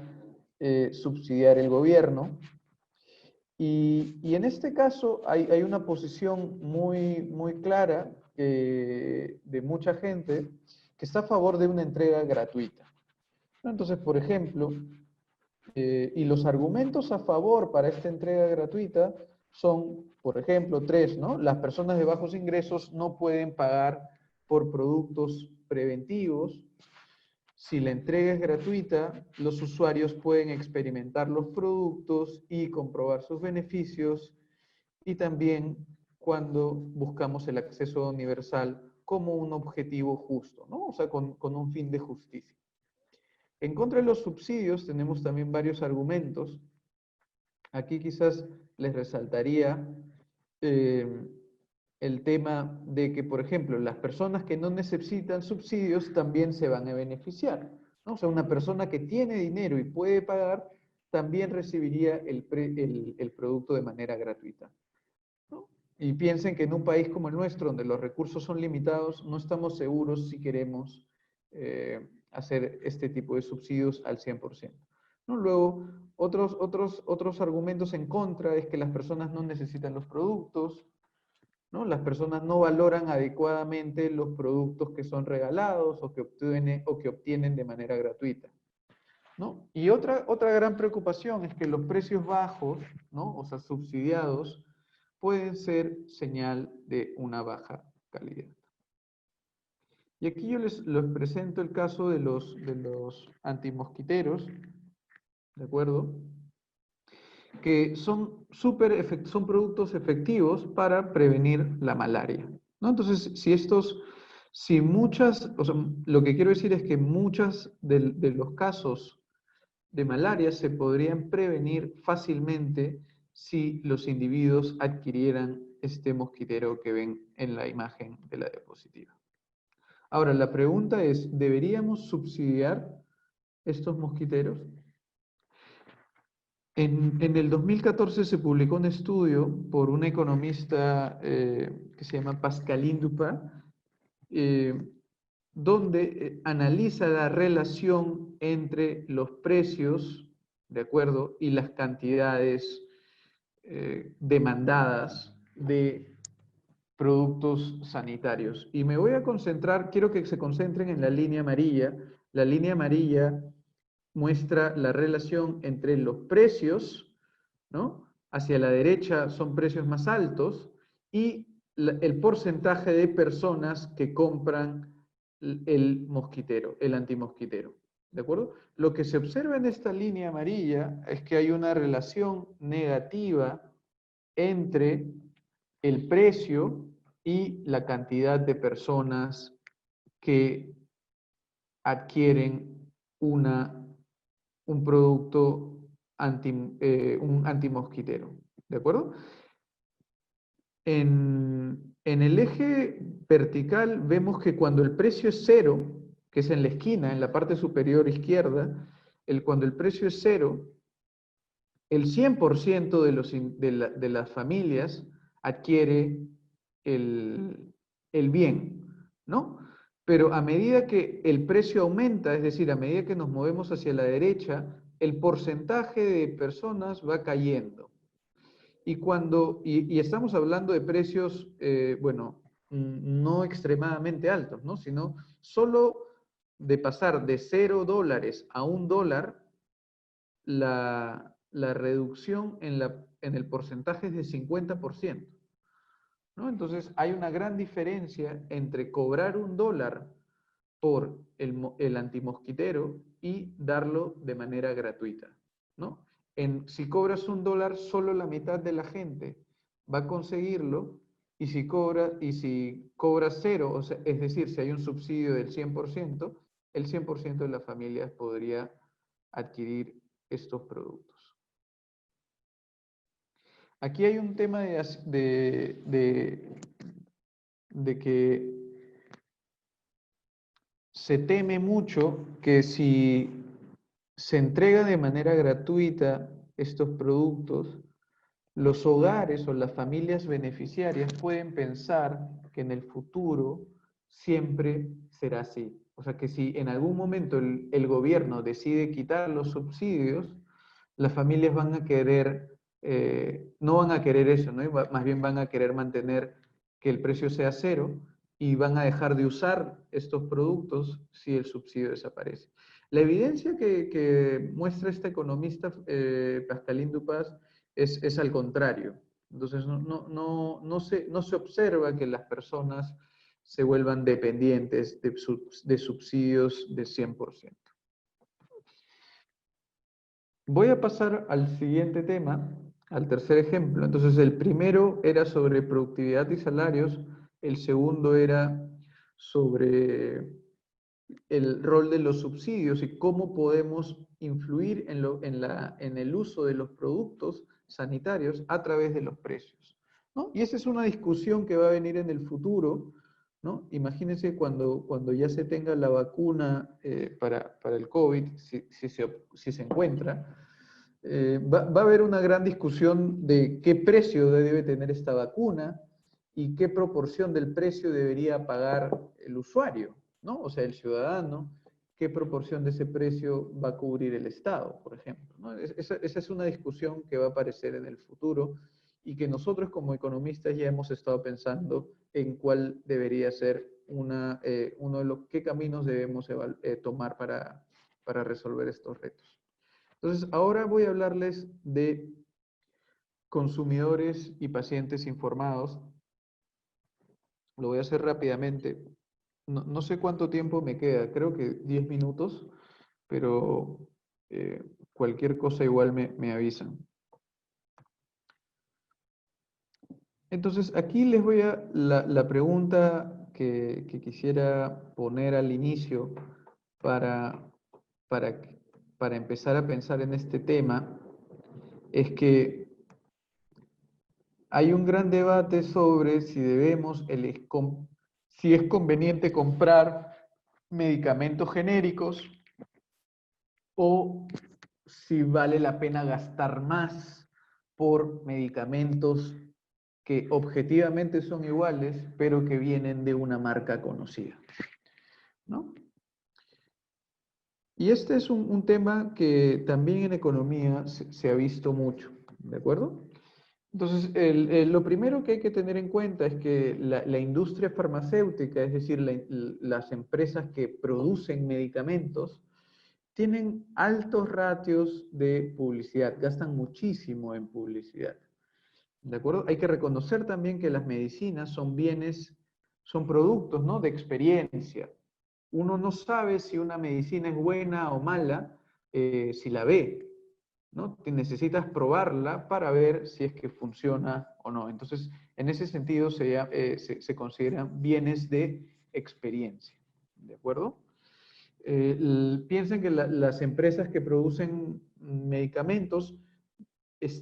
subsidiar el gobierno. Y en este caso hay una posición muy clara de mucha gente que está a favor de una entrega gratuita. Entonces, por ejemplo, y los argumentos a favor para esta entrega gratuita son, por ejemplo, tres, ¿no? Las personas de bajos ingresos no pueden pagar por productos preventivos. Si la entrega es gratuita, los usuarios pueden experimentar los productos y comprobar sus beneficios, y también cuando buscamos el acceso universal como un objetivo justo, ¿no? O sea, con un fin de justicia. En contra de los subsidios tenemos también varios argumentos. Aquí quizás les resaltaría el tema de que, por ejemplo, las personas que no necesitan subsidios también se van a beneficiar, ¿no? O sea, una persona que tiene dinero y puede pagar también recibiría el producto de manera gratuita, ¿no? Y piensen que en un país como el nuestro, donde los recursos son limitados, no estamos seguros si queremos hacer este tipo de subsidios al 100%, ¿no? Luego, otros argumentos en contra es que las personas no necesitan los productos, ¿no? Las personas no valoran adecuadamente los productos que son regalados o que obtienen de manera gratuita, ¿no? Y otra gran preocupación es que los precios bajos, ¿no? O sea, subsidiados, pueden ser señal de una baja calidad. Y aquí yo les presento el caso de los antimosquiteros, ¿de acuerdo? Que son son productos efectivos para prevenir la malaria, ¿no? Entonces, o sea, lo que quiero decir es que muchas de los casos de malaria se podrían prevenir fácilmente si los individuos adquirieran este mosquitero que ven en la imagen de la diapositiva. Ahora, la pregunta es, ¿deberíamos subsidiar estos mosquiteros? En el 2014 se publicó un estudio por un economista que se llama Pascaline Dupin, donde analiza la relación entre los precios, ¿de acuerdo?, y las cantidades demandadas de productos sanitarios. Y me voy a concentrar, quiero que se concentren en la línea amarilla. La línea amarilla muestra la relación entre los precios, ¿no? Hacia la derecha son precios más altos y el porcentaje de personas que compran el mosquitero, el antimosquitero, ¿de acuerdo? Lo que se observa en esta línea amarilla es que hay una relación negativa entre el precio y la cantidad de personas que adquieren un producto un antimosquitero, ¿de acuerdo? En el eje vertical vemos que cuando el precio es cero, que es en la esquina, en la parte superior izquierda, cuando el precio es cero, el 100% de las familias adquiere el bien, ¿no? Pero a medida que el precio aumenta, es decir, a medida que nos movemos hacia la derecha, el porcentaje de personas va cayendo. Y estamos hablando de precios, bueno, no extremadamente altos, ¿no? Sino solo de pasar de $0 a $1, la reducción en el porcentaje es de 50%, ¿no? Entonces hay una gran diferencia entre cobrar $1 por el antimosquitero y darlo de manera gratuita, ¿no? Si cobras $1, solo la mitad de la gente va a conseguirlo, y si cobras cero, o sea, es decir, si hay un subsidio del 100%, el 100% de las familias podría adquirir estos productos. Aquí hay un tema de que se teme mucho que si se entrega de manera gratuita estos productos, los hogares o las familias beneficiarias pueden pensar que en el futuro siempre será así. O sea, que si en algún momento el gobierno decide quitar los subsidios, las familias van a querer, no van a querer eso, ¿no? Más bien van a querer mantener que el precio sea cero y van a dejar de usar estos productos si el subsidio desaparece. La evidencia que muestra este economista, Pascalín Dupas, es al contrario. Entonces, no se observa que las personas se vuelvan dependientes de subsidios de 100%. Voy a pasar al siguiente tema, al tercer ejemplo. Entonces, el primero era sobre productividad y salarios, el segundo era sobre el rol de los subsidios y cómo podemos influir en el uso de los productos sanitarios a través de los precios, ¿no? Y esa es una discusión que va a venir en el futuro, ¿no? Imagínense cuando ya se tenga la vacuna para el COVID, si se encuentra, va a haber una gran discusión de qué precio debe tener esta vacuna y qué proporción del precio debería pagar el usuario, ¿no? O sea, el ciudadano, qué proporción de ese precio va a cubrir el Estado, por ejemplo, ¿no? Esa es una discusión que va a aparecer en el futuro y que nosotros como economistas ya hemos estado pensando en cuál debería ser uno de los qué caminos debemos tomar para resolver estos retos. Entonces, ahora voy a hablarles de consumidores y pacientes informados. Lo voy a hacer rápidamente. No sé cuánto tiempo me queda, creo que 10 minutos, pero cualquier cosa igual me avisan. Entonces, aquí les voy a la pregunta que quisiera poner al inicio para, para, para empezar a pensar en este tema, es que hay un gran debate sobre si si es conveniente comprar medicamentos genéricos o si vale la pena gastar más por medicamentos que objetivamente son iguales, pero que vienen de una marca conocida, ¿no? Y este es un tema que también en economía se ha visto mucho, ¿de acuerdo? Entonces, lo primero que hay que tener en cuenta es que la industria farmacéutica, es decir, las empresas que producen medicamentos, tienen altos ratios de publicidad, gastan muchísimo en publicidad. ¿De acuerdo? Hay que reconocer también que las medicinas son bienes, son productos, ¿no?, de experiencia. Uno no sabe si una medicina es buena o mala si la ve, ¿no? Necesitas probarla para ver si es que funciona o no. Entonces, en ese sentido se consideran bienes de experiencia, ¿de acuerdo? Piensen que las empresas que producen medicamentos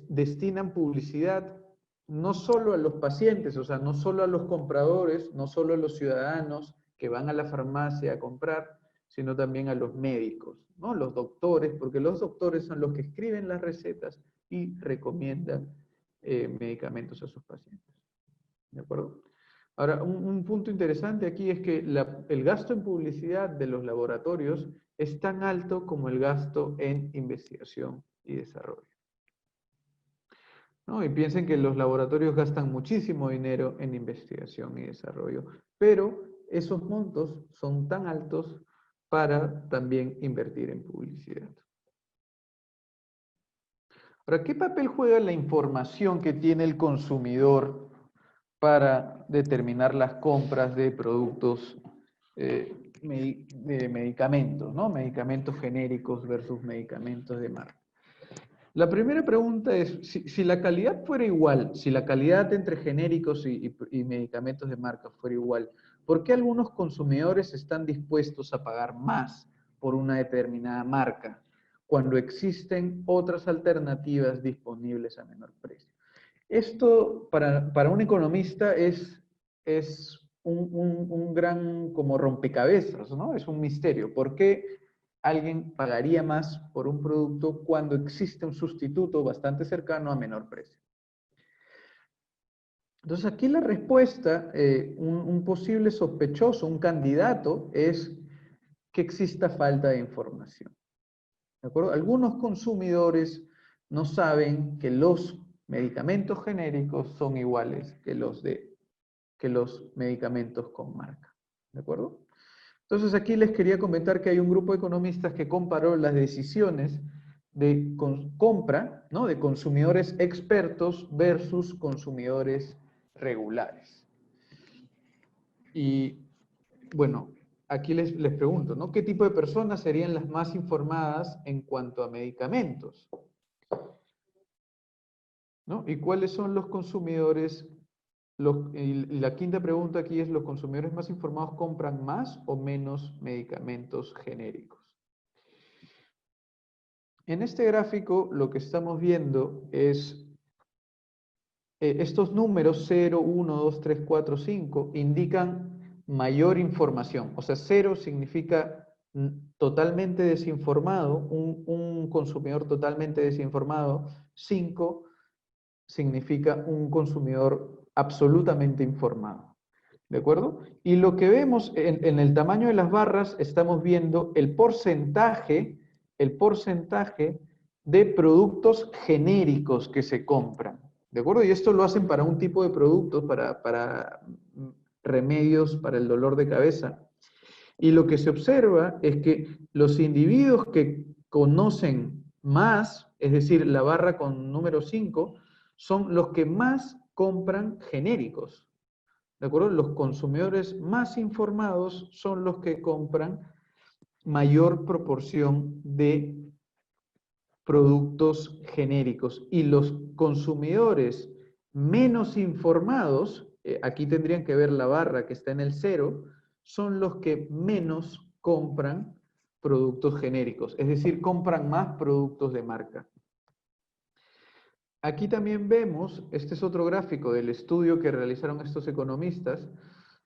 destinan publicidad no solo a los pacientes, o sea, no solo a los compradores, no solo a los ciudadanos que van a la farmacia a comprar, sino también a los médicos, ¿no? Los doctores, porque los doctores son los que escriben las recetas y recomiendan medicamentos a sus pacientes. ¿De acuerdo? Ahora, un punto interesante aquí es que el gasto en publicidad de los laboratorios es tan alto como el gasto en investigación y desarrollo, ¿no? Y piensen que los laboratorios gastan muchísimo dinero en investigación y desarrollo, pero esos montos son tan altos para también invertir en publicidad. Ahora, ¿qué papel juega la información que tiene el consumidor para determinar las compras de productos de medicamentos, ¿no? Medicamentos genéricos versus medicamentos de marca? La primera pregunta es, si la calidad fuera igual, si la calidad entre genéricos y medicamentos de marca fuera igual, ¿por qué algunos consumidores están dispuestos a pagar más por una determinada marca cuando existen otras alternativas disponibles a menor precio? Esto para un economista es un gran como rompecabezas, ¿no? Es un misterio. ¿Por qué alguien pagaría más por un producto cuando existe un sustituto bastante cercano a menor precio? Entonces aquí la respuesta, un posible sospechoso, un candidato, es que exista falta de información. ¿De acuerdo? Algunos consumidores no saben que los medicamentos genéricos son iguales que los medicamentos con marca. ¿De acuerdo? Entonces aquí les quería comentar que hay un grupo de economistas que comparó las decisiones de compra, ¿no?, de consumidores expertos versus consumidores regulares. Y bueno, aquí les pregunto, ¿no? ¿Qué tipo de personas serían las más informadas en cuanto a medicamentos? ¿No? ¿Y cuáles son los consumidores? Y la quinta pregunta aquí es, ¿los consumidores más informados compran más o menos medicamentos genéricos? En este gráfico lo que estamos viendo es estos números 0, 1, 2, 3, 4, 5 indican mayor información. O sea, 0 significa totalmente desinformado, un consumidor totalmente desinformado. 5 significa un consumidor absolutamente informado. ¿De acuerdo? Y lo que vemos en el tamaño de las barras, estamos viendo el porcentaje de productos genéricos que se compran. ¿De acuerdo? Y esto lo hacen para un tipo de productos, para remedios para el dolor de cabeza. Y lo que se observa es que los individuos que conocen más, es decir, la barra con número 5, son los que más compran genéricos. ¿De acuerdo? Los consumidores más informados son los que compran mayor proporción de productos genéricos. Y los consumidores menos informados, aquí tendrían que ver la barra que está en el 0, son los que menos compran productos genéricos. Es decir, compran más productos de marca. Aquí también vemos, este es otro gráfico del estudio que realizaron estos economistas,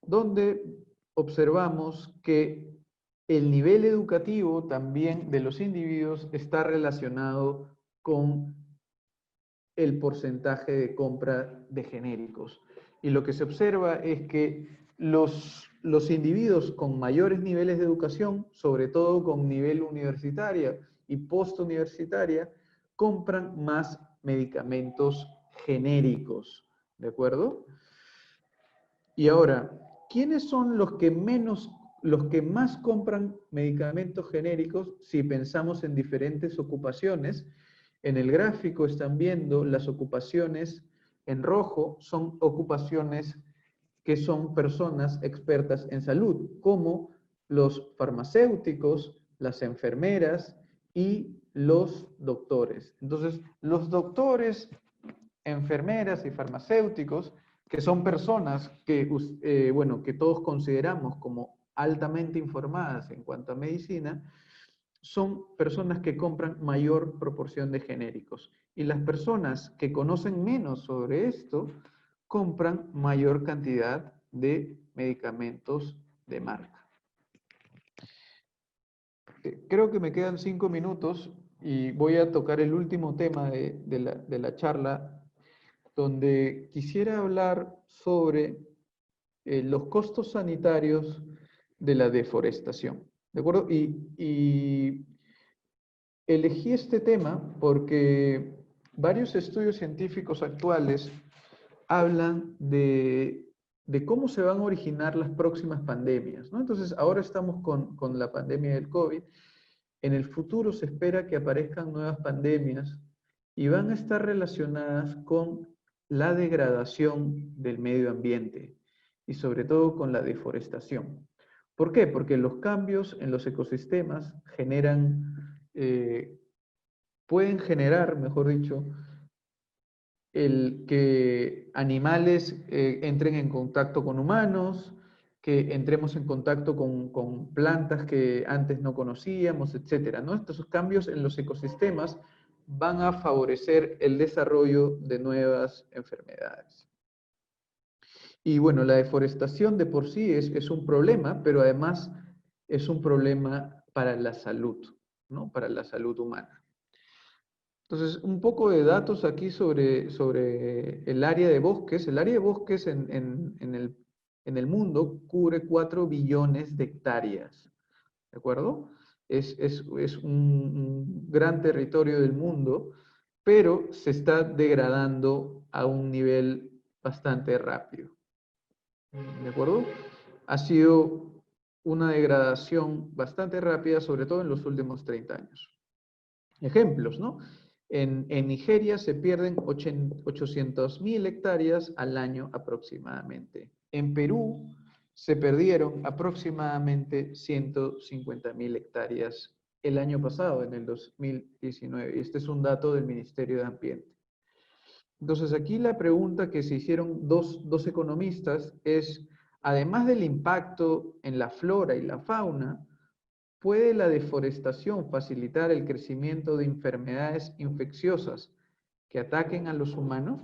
donde observamos que el nivel educativo también de los individuos está relacionado con el porcentaje de compra de genéricos. Y lo que se observa es que los individuos con mayores niveles de educación, sobre todo con nivel universitaria y postuniversitaria, compran más medicamentos genéricos, ¿de acuerdo? Y ahora, ¿quiénes son los que más compran medicamentos genéricos si pensamos en diferentes ocupaciones? En el gráfico están viendo las ocupaciones en rojo, son ocupaciones que son personas expertas en salud, como los farmacéuticos, las enfermeras y los doctores. Entonces, los doctores, enfermeras y farmacéuticos, que son personas que, que todos consideramos como altamente informadas en cuanto a medicina, son personas que compran mayor proporción de genéricos. Y las personas que conocen menos sobre esto, compran mayor cantidad de medicamentos de marca. Creo que me quedan 5 minutos y voy a tocar el último tema de la charla, donde quisiera hablar sobre los costos sanitarios de la deforestación. ¿De acuerdo? Y elegí este tema porque varios estudios científicos actuales hablan de cómo se van a originar las próximas pandemias, ¿no? Entonces, ahora estamos con la pandemia del COVID. En el futuro se espera que aparezcan nuevas pandemias y van a estar relacionadas con la degradación del medio ambiente y sobre todo con la deforestación. ¿Por qué? Porque los cambios en los ecosistemas pueden generar, mejor dicho, el que animales entren en contacto con humanos, que entremos en contacto con plantas que antes no conocíamos, etcétera, ¿no? Estos cambios en los ecosistemas van a favorecer el desarrollo de nuevas enfermedades. Y bueno, la deforestación de por sí es un problema, pero además es un problema para la salud, ¿no? Para la salud humana. Entonces, un poco de datos aquí sobre el área de bosques. El área de bosques en el mundo cubre 4 billones de hectáreas, ¿de acuerdo? Es un gran territorio del mundo, pero se está degradando a un nivel bastante rápido, ¿de acuerdo? Ha sido una degradación bastante rápida, sobre todo en los últimos 30 años. Ejemplos, ¿no? En Nigeria se pierden 800.000 hectáreas al año aproximadamente. En Perú se perdieron aproximadamente 150.000 hectáreas el año pasado, en el 2019. Este es un dato del Ministerio de Ambiente. Entonces, aquí la pregunta que se hicieron dos economistas es, además del impacto en la flora y la fauna, ¿puede la deforestación facilitar el crecimiento de enfermedades infecciosas que ataquen a los humanos?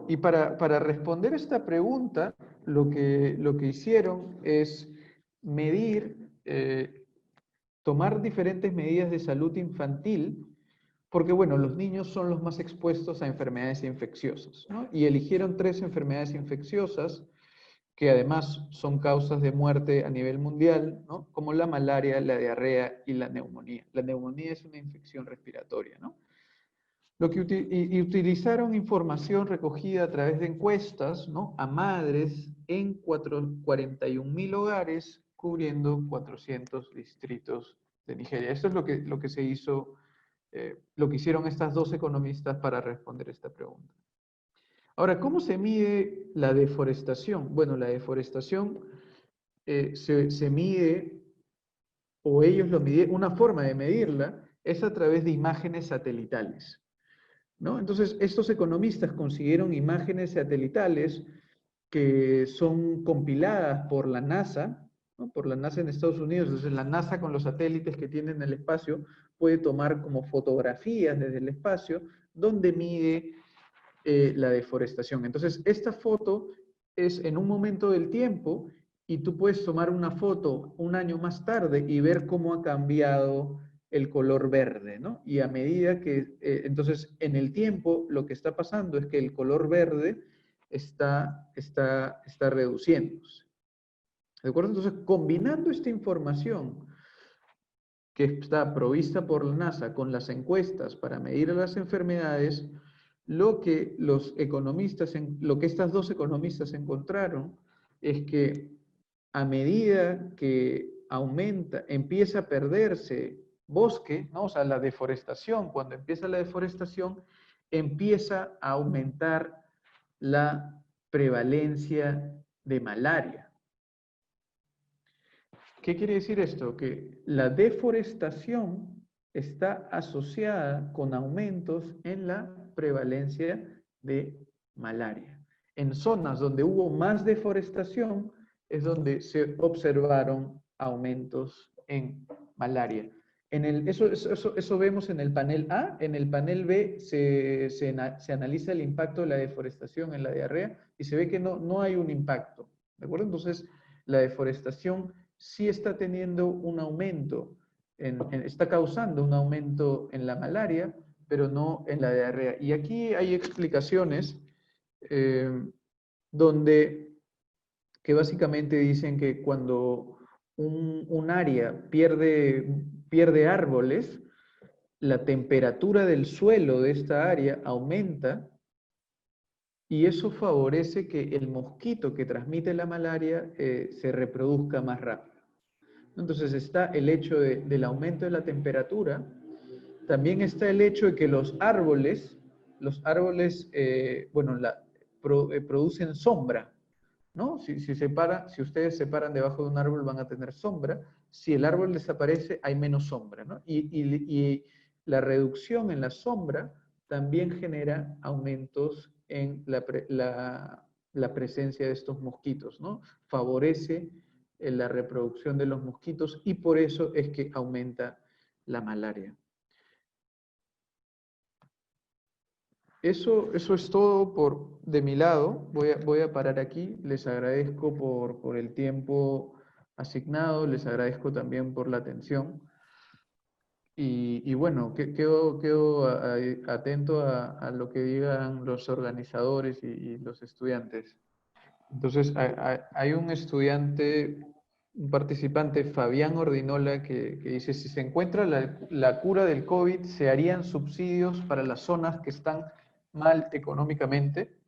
Y para responder esta pregunta, lo que hicieron es medir, tomar diferentes medidas de salud infantil, porque bueno, los niños son los más expuestos a enfermedades infecciosas, ¿no? Y eligieron 3 enfermedades infecciosas que además son causas de muerte a nivel mundial, ¿no? Como la malaria, la diarrea y la neumonía. La neumonía es una infección respiratoria, ¿no? Y utilizaron información recogida a través de encuestas, ¿no? A madres en 41.000 hogares, cubriendo 400 distritos de Nigeria. Esto es lo que se hizo, lo que hicieron estas 2 economistas para responder esta pregunta. Ahora, ¿cómo se mide la deforestación? Bueno, la deforestación se mide, o ellos lo miden, una forma de medirla es a través de imágenes satelitales, ¿no? Entonces, estos economistas consiguieron imágenes satelitales que son compiladas por la NASA, ¿no? Por la NASA en Estados Unidos. Entonces, la NASA con los satélites que tiene en el espacio puede tomar como fotografías desde el espacio donde mide la deforestación. Entonces, esta foto es en un momento del tiempo y tú puedes tomar una foto un año más tarde y ver cómo ha cambiado el color verde, ¿no? Y a medida que, entonces, en el tiempo lo que está pasando es que el color verde está reduciéndose. ¿De acuerdo? Entonces, combinando esta información que está provista por la NASA con las encuestas para medir las enfermedades, lo que estas 2 economistas encontraron es que a medida que empieza a perderse bosque, ¿no? O sea, la deforestación, cuando empieza la deforestación, empieza a aumentar la prevalencia de malaria. ¿Qué quiere decir esto? Que la deforestación está asociada con aumentos en la prevalencia de malaria. En zonas donde hubo más deforestación es donde se observaron aumentos en malaria. Eso vemos en el panel A. En el panel B se analiza el impacto de la deforestación en la diarrea y se ve que no hay un impacto. ¿De acuerdo? Entonces, la deforestación sí está teniendo un aumento, está causando un aumento en la malaria, pero no en la diarrea. Y aquí hay explicaciones que básicamente dicen que cuando un área pierde árboles, la temperatura del suelo de esta área aumenta y eso favorece que el mosquito que transmite la malaria se reproduzca más rápido. Entonces está el hecho del aumento de la temperatura, también está el hecho de que los árboles producen sombra, ¿no? Si ustedes se paran debajo de un árbol van a tener sombra, si el árbol desaparece hay menos sombra, ¿no? Y la reducción en la sombra también genera aumentos en la presencia de estos mosquitos, ¿no? Favorece la reproducción de los mosquitos y por eso es que aumenta la malaria. Eso es todo de mi lado. Voy a parar aquí. Les agradezco por el tiempo asignado. Les agradezco también por la atención. Y bueno, quedo atento a lo que digan los organizadores y los estudiantes. Entonces, hay un estudiante, un participante, Fabián Ordinola, que dice, si se encuentra la cura del COVID, ¿se harían subsidios para las zonas que están mal económicamente?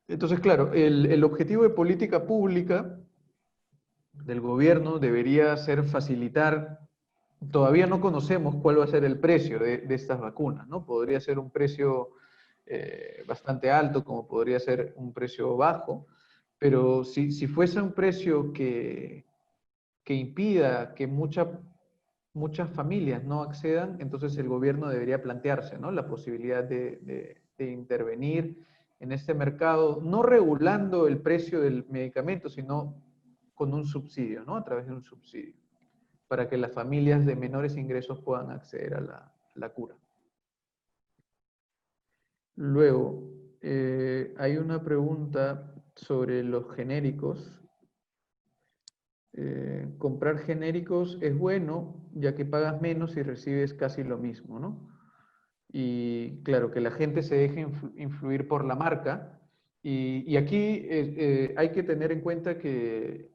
Entonces, claro, el objetivo de política pública del gobierno debería ser facilitar, todavía no conocemos cuál va a ser el precio de estas vacunas, ¿no? Podría ser un precio bastante alto, como podría ser un precio bajo, pero si fuese un precio que impida que muchas familias no accedan, entonces el gobierno debería plantearse, ¿no? La posibilidad de intervenir en este mercado, no regulando el precio del medicamento, sino con un subsidio, ¿no? A través de un subsidio, para que las familias de menores ingresos puedan acceder a la cura. Luego, hay una pregunta sobre los genéricos. Comprar genéricos es bueno, ya que pagas menos y recibes casi lo mismo, ¿no? Y claro, que la gente se deje influir por la marca. Y aquí hay que tener en cuenta que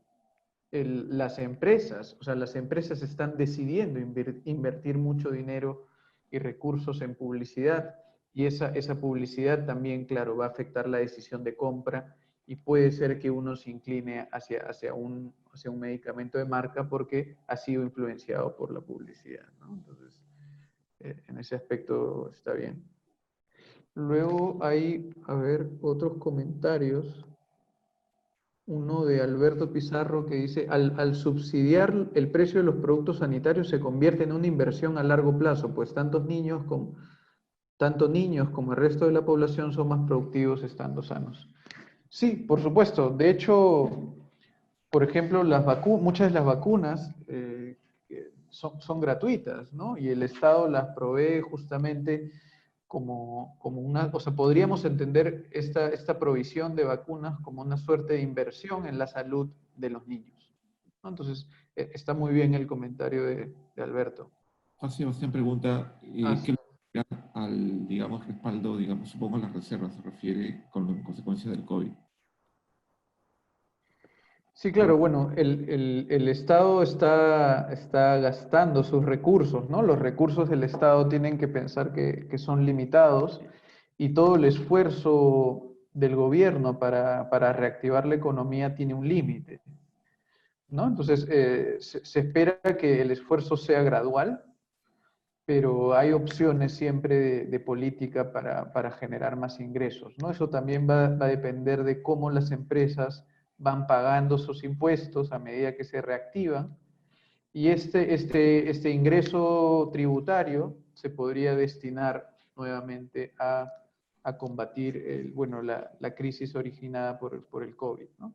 las empresas, o sea, las empresas están decidiendo invertir mucho dinero y recursos en publicidad, y esa publicidad también, claro, va a afectar la decisión de compra y puede ser que uno se incline hacia un medicamento de marca porque ha sido influenciado por la publicidad, ¿no? Entonces, en ese aspecto está bien. Luego hay, a ver, otros comentarios. Uno de Alberto Pizarro que dice, al subsidiar el precio de los productos sanitarios se convierte en una inversión a largo plazo, pues tanto niños como el resto de la población son más productivos estando sanos. Sí, por supuesto. De hecho, por ejemplo, muchas de las vacunas son gratuitas, ¿no? Y el Estado las provee justamente como una, o sea, podríamos entender esta provisión de vacunas como una suerte de inversión en la salud de los niños, ¿no? Entonces, está muy bien el comentario de Alberto. Juan Sebastián pregunta, Ah, ¿qué le refiere al, digamos, respaldo, digamos, supongo a las reservas se refiere con consecuencias del COVID? sí, claro, bueno, el Estado está gastando sus recursos, ¿no? Los recursos del Estado tienen que pensar que son limitados y todo el esfuerzo del gobierno para reactivar la economía tiene un límite, ¿no? Entonces, se espera que el esfuerzo sea gradual, pero hay opciones siempre de política para generar más ingresos, ¿no? Eso también va a depender de cómo las empresas van pagando sus impuestos a medida que se reactivan. Y este ingreso tributario se podría destinar nuevamente a combatir bueno, la crisis originada por el COVID, ¿no?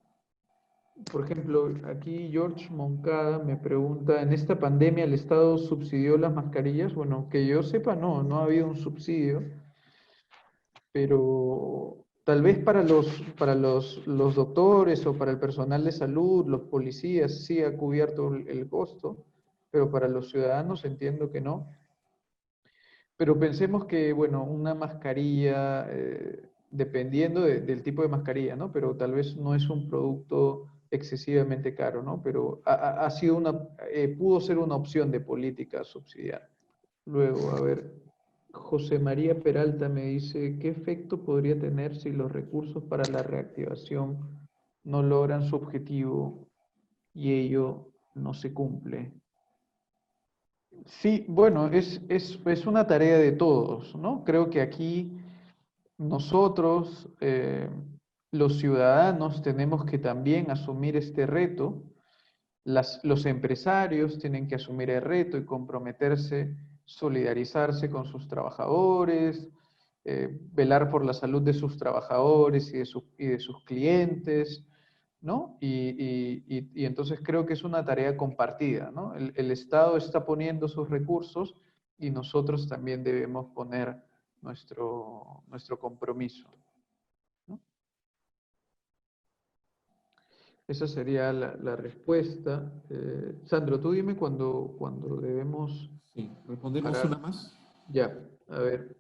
Por ejemplo, aquí George Moncada me pregunta, ¿en esta pandemia el Estado subsidió las mascarillas? Bueno, que yo sepa, no ha habido un subsidio, pero tal vez para los doctores o para el personal de salud, los policías, sí ha cubierto el costo, pero para los ciudadanos entiendo que no. Pero pensemos que, bueno, una mascarilla, dependiendo del tipo de mascarilla, ¿no? Pero tal vez no es un producto excesivamente caro, ¿no? Pero ha sido pudo ser una opción de política subsidiar. Luego, a ver, José María Peralta me dice, ¿qué efecto podría tener si los recursos para la reactivación no logran su objetivo y ello no se cumple? Sí, bueno, es una tarea de todos, ¿no? Creo que aquí nosotros, los ciudadanos, tenemos que también asumir este reto. Los empresarios tienen que asumir el reto y comprometerse, solidarizarse con sus trabajadores, velar por la salud de sus trabajadores y de sus clientes, ¿no? Y entonces creo que es una tarea compartida, ¿no? El Estado está poniendo sus recursos y nosotros también debemos poner nuestro compromiso, ¿no? Esa sería la respuesta. Sandro, tú dime cuando debemos Sí, respondemos una parar. más. Ya, a ver.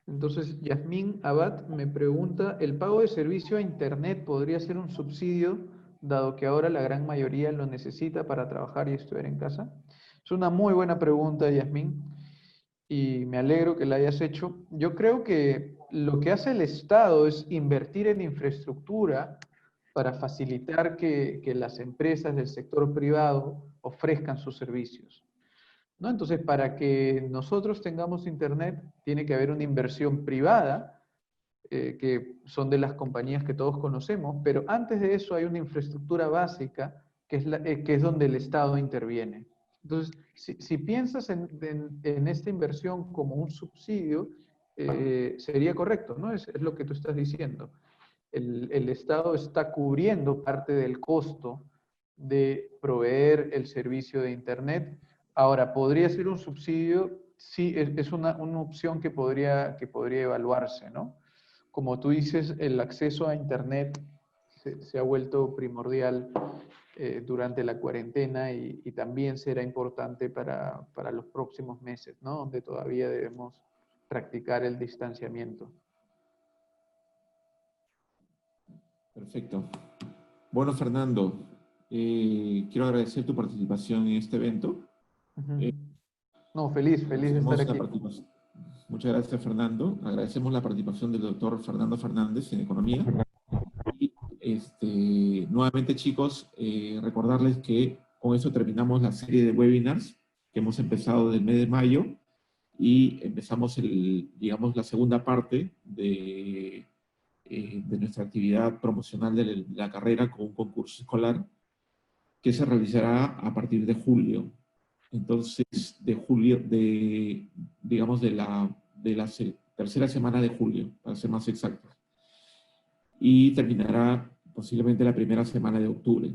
Entonces, Yasmín Abad me pregunta, ¿el pago de servicio a Internet podría ser un subsidio, dado que ahora la gran mayoría lo necesita para trabajar y estudiar en casa? Es una muy buena pregunta, Yasmín, y me alegro que la hayas hecho. Yo creo que lo que hace el Estado es invertir en infraestructura para facilitar que las empresas del sector privado ofrezcan sus servicios, ¿no? Entonces, para que nosotros tengamos Internet, tiene que haber una inversión privada, que son de las compañías que todos conocemos, pero antes de eso hay una infraestructura básica que es donde el Estado interviene. Entonces, si piensas en esta inversión como un subsidio, sería correcto, ¿no? Es lo que tú estás diciendo. El Estado está cubriendo parte del costo de proveer el servicio de Internet. Ahora, ¿podría ser un subsidio? Sí, es una opción que podría evaluarse, ¿no? Como tú dices, el acceso a Internet se ha vuelto primordial durante la cuarentena y también será importante para los próximos meses, ¿no? Donde todavía debemos practicar el distanciamiento. Perfecto. Bueno, Fernando, quiero agradecer tu participación en este evento. Ujú. No, feliz de estar Agradecemos la aquí. participación. Muchas gracias, Fernando. Agradecemos la participación del doctor Fernando Fernández en Economía. Y nuevamente, chicos, recordarles que con eso terminamos la serie de webinars que hemos empezado del mes de mayo y empezamos, digamos, la segunda parte de nuestra actividad promocional de la carrera con un concurso escolar que se realizará a partir de julio. Entonces, de julio, digamos, de la tercera semana de julio, para ser más exactos. Y terminará posiblemente la primera semana de octubre.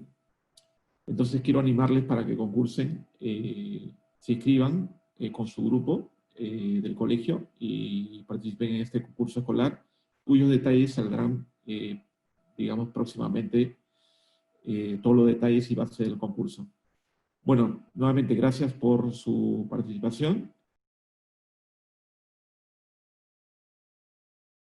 Entonces, quiero animarles para que concursen, se inscriban con su grupo del colegio y participen en este concurso escolar, cuyos detalles saldrán, digamos, próximamente, todos los detalles y base del concurso. Bueno, nuevamente gracias por su participación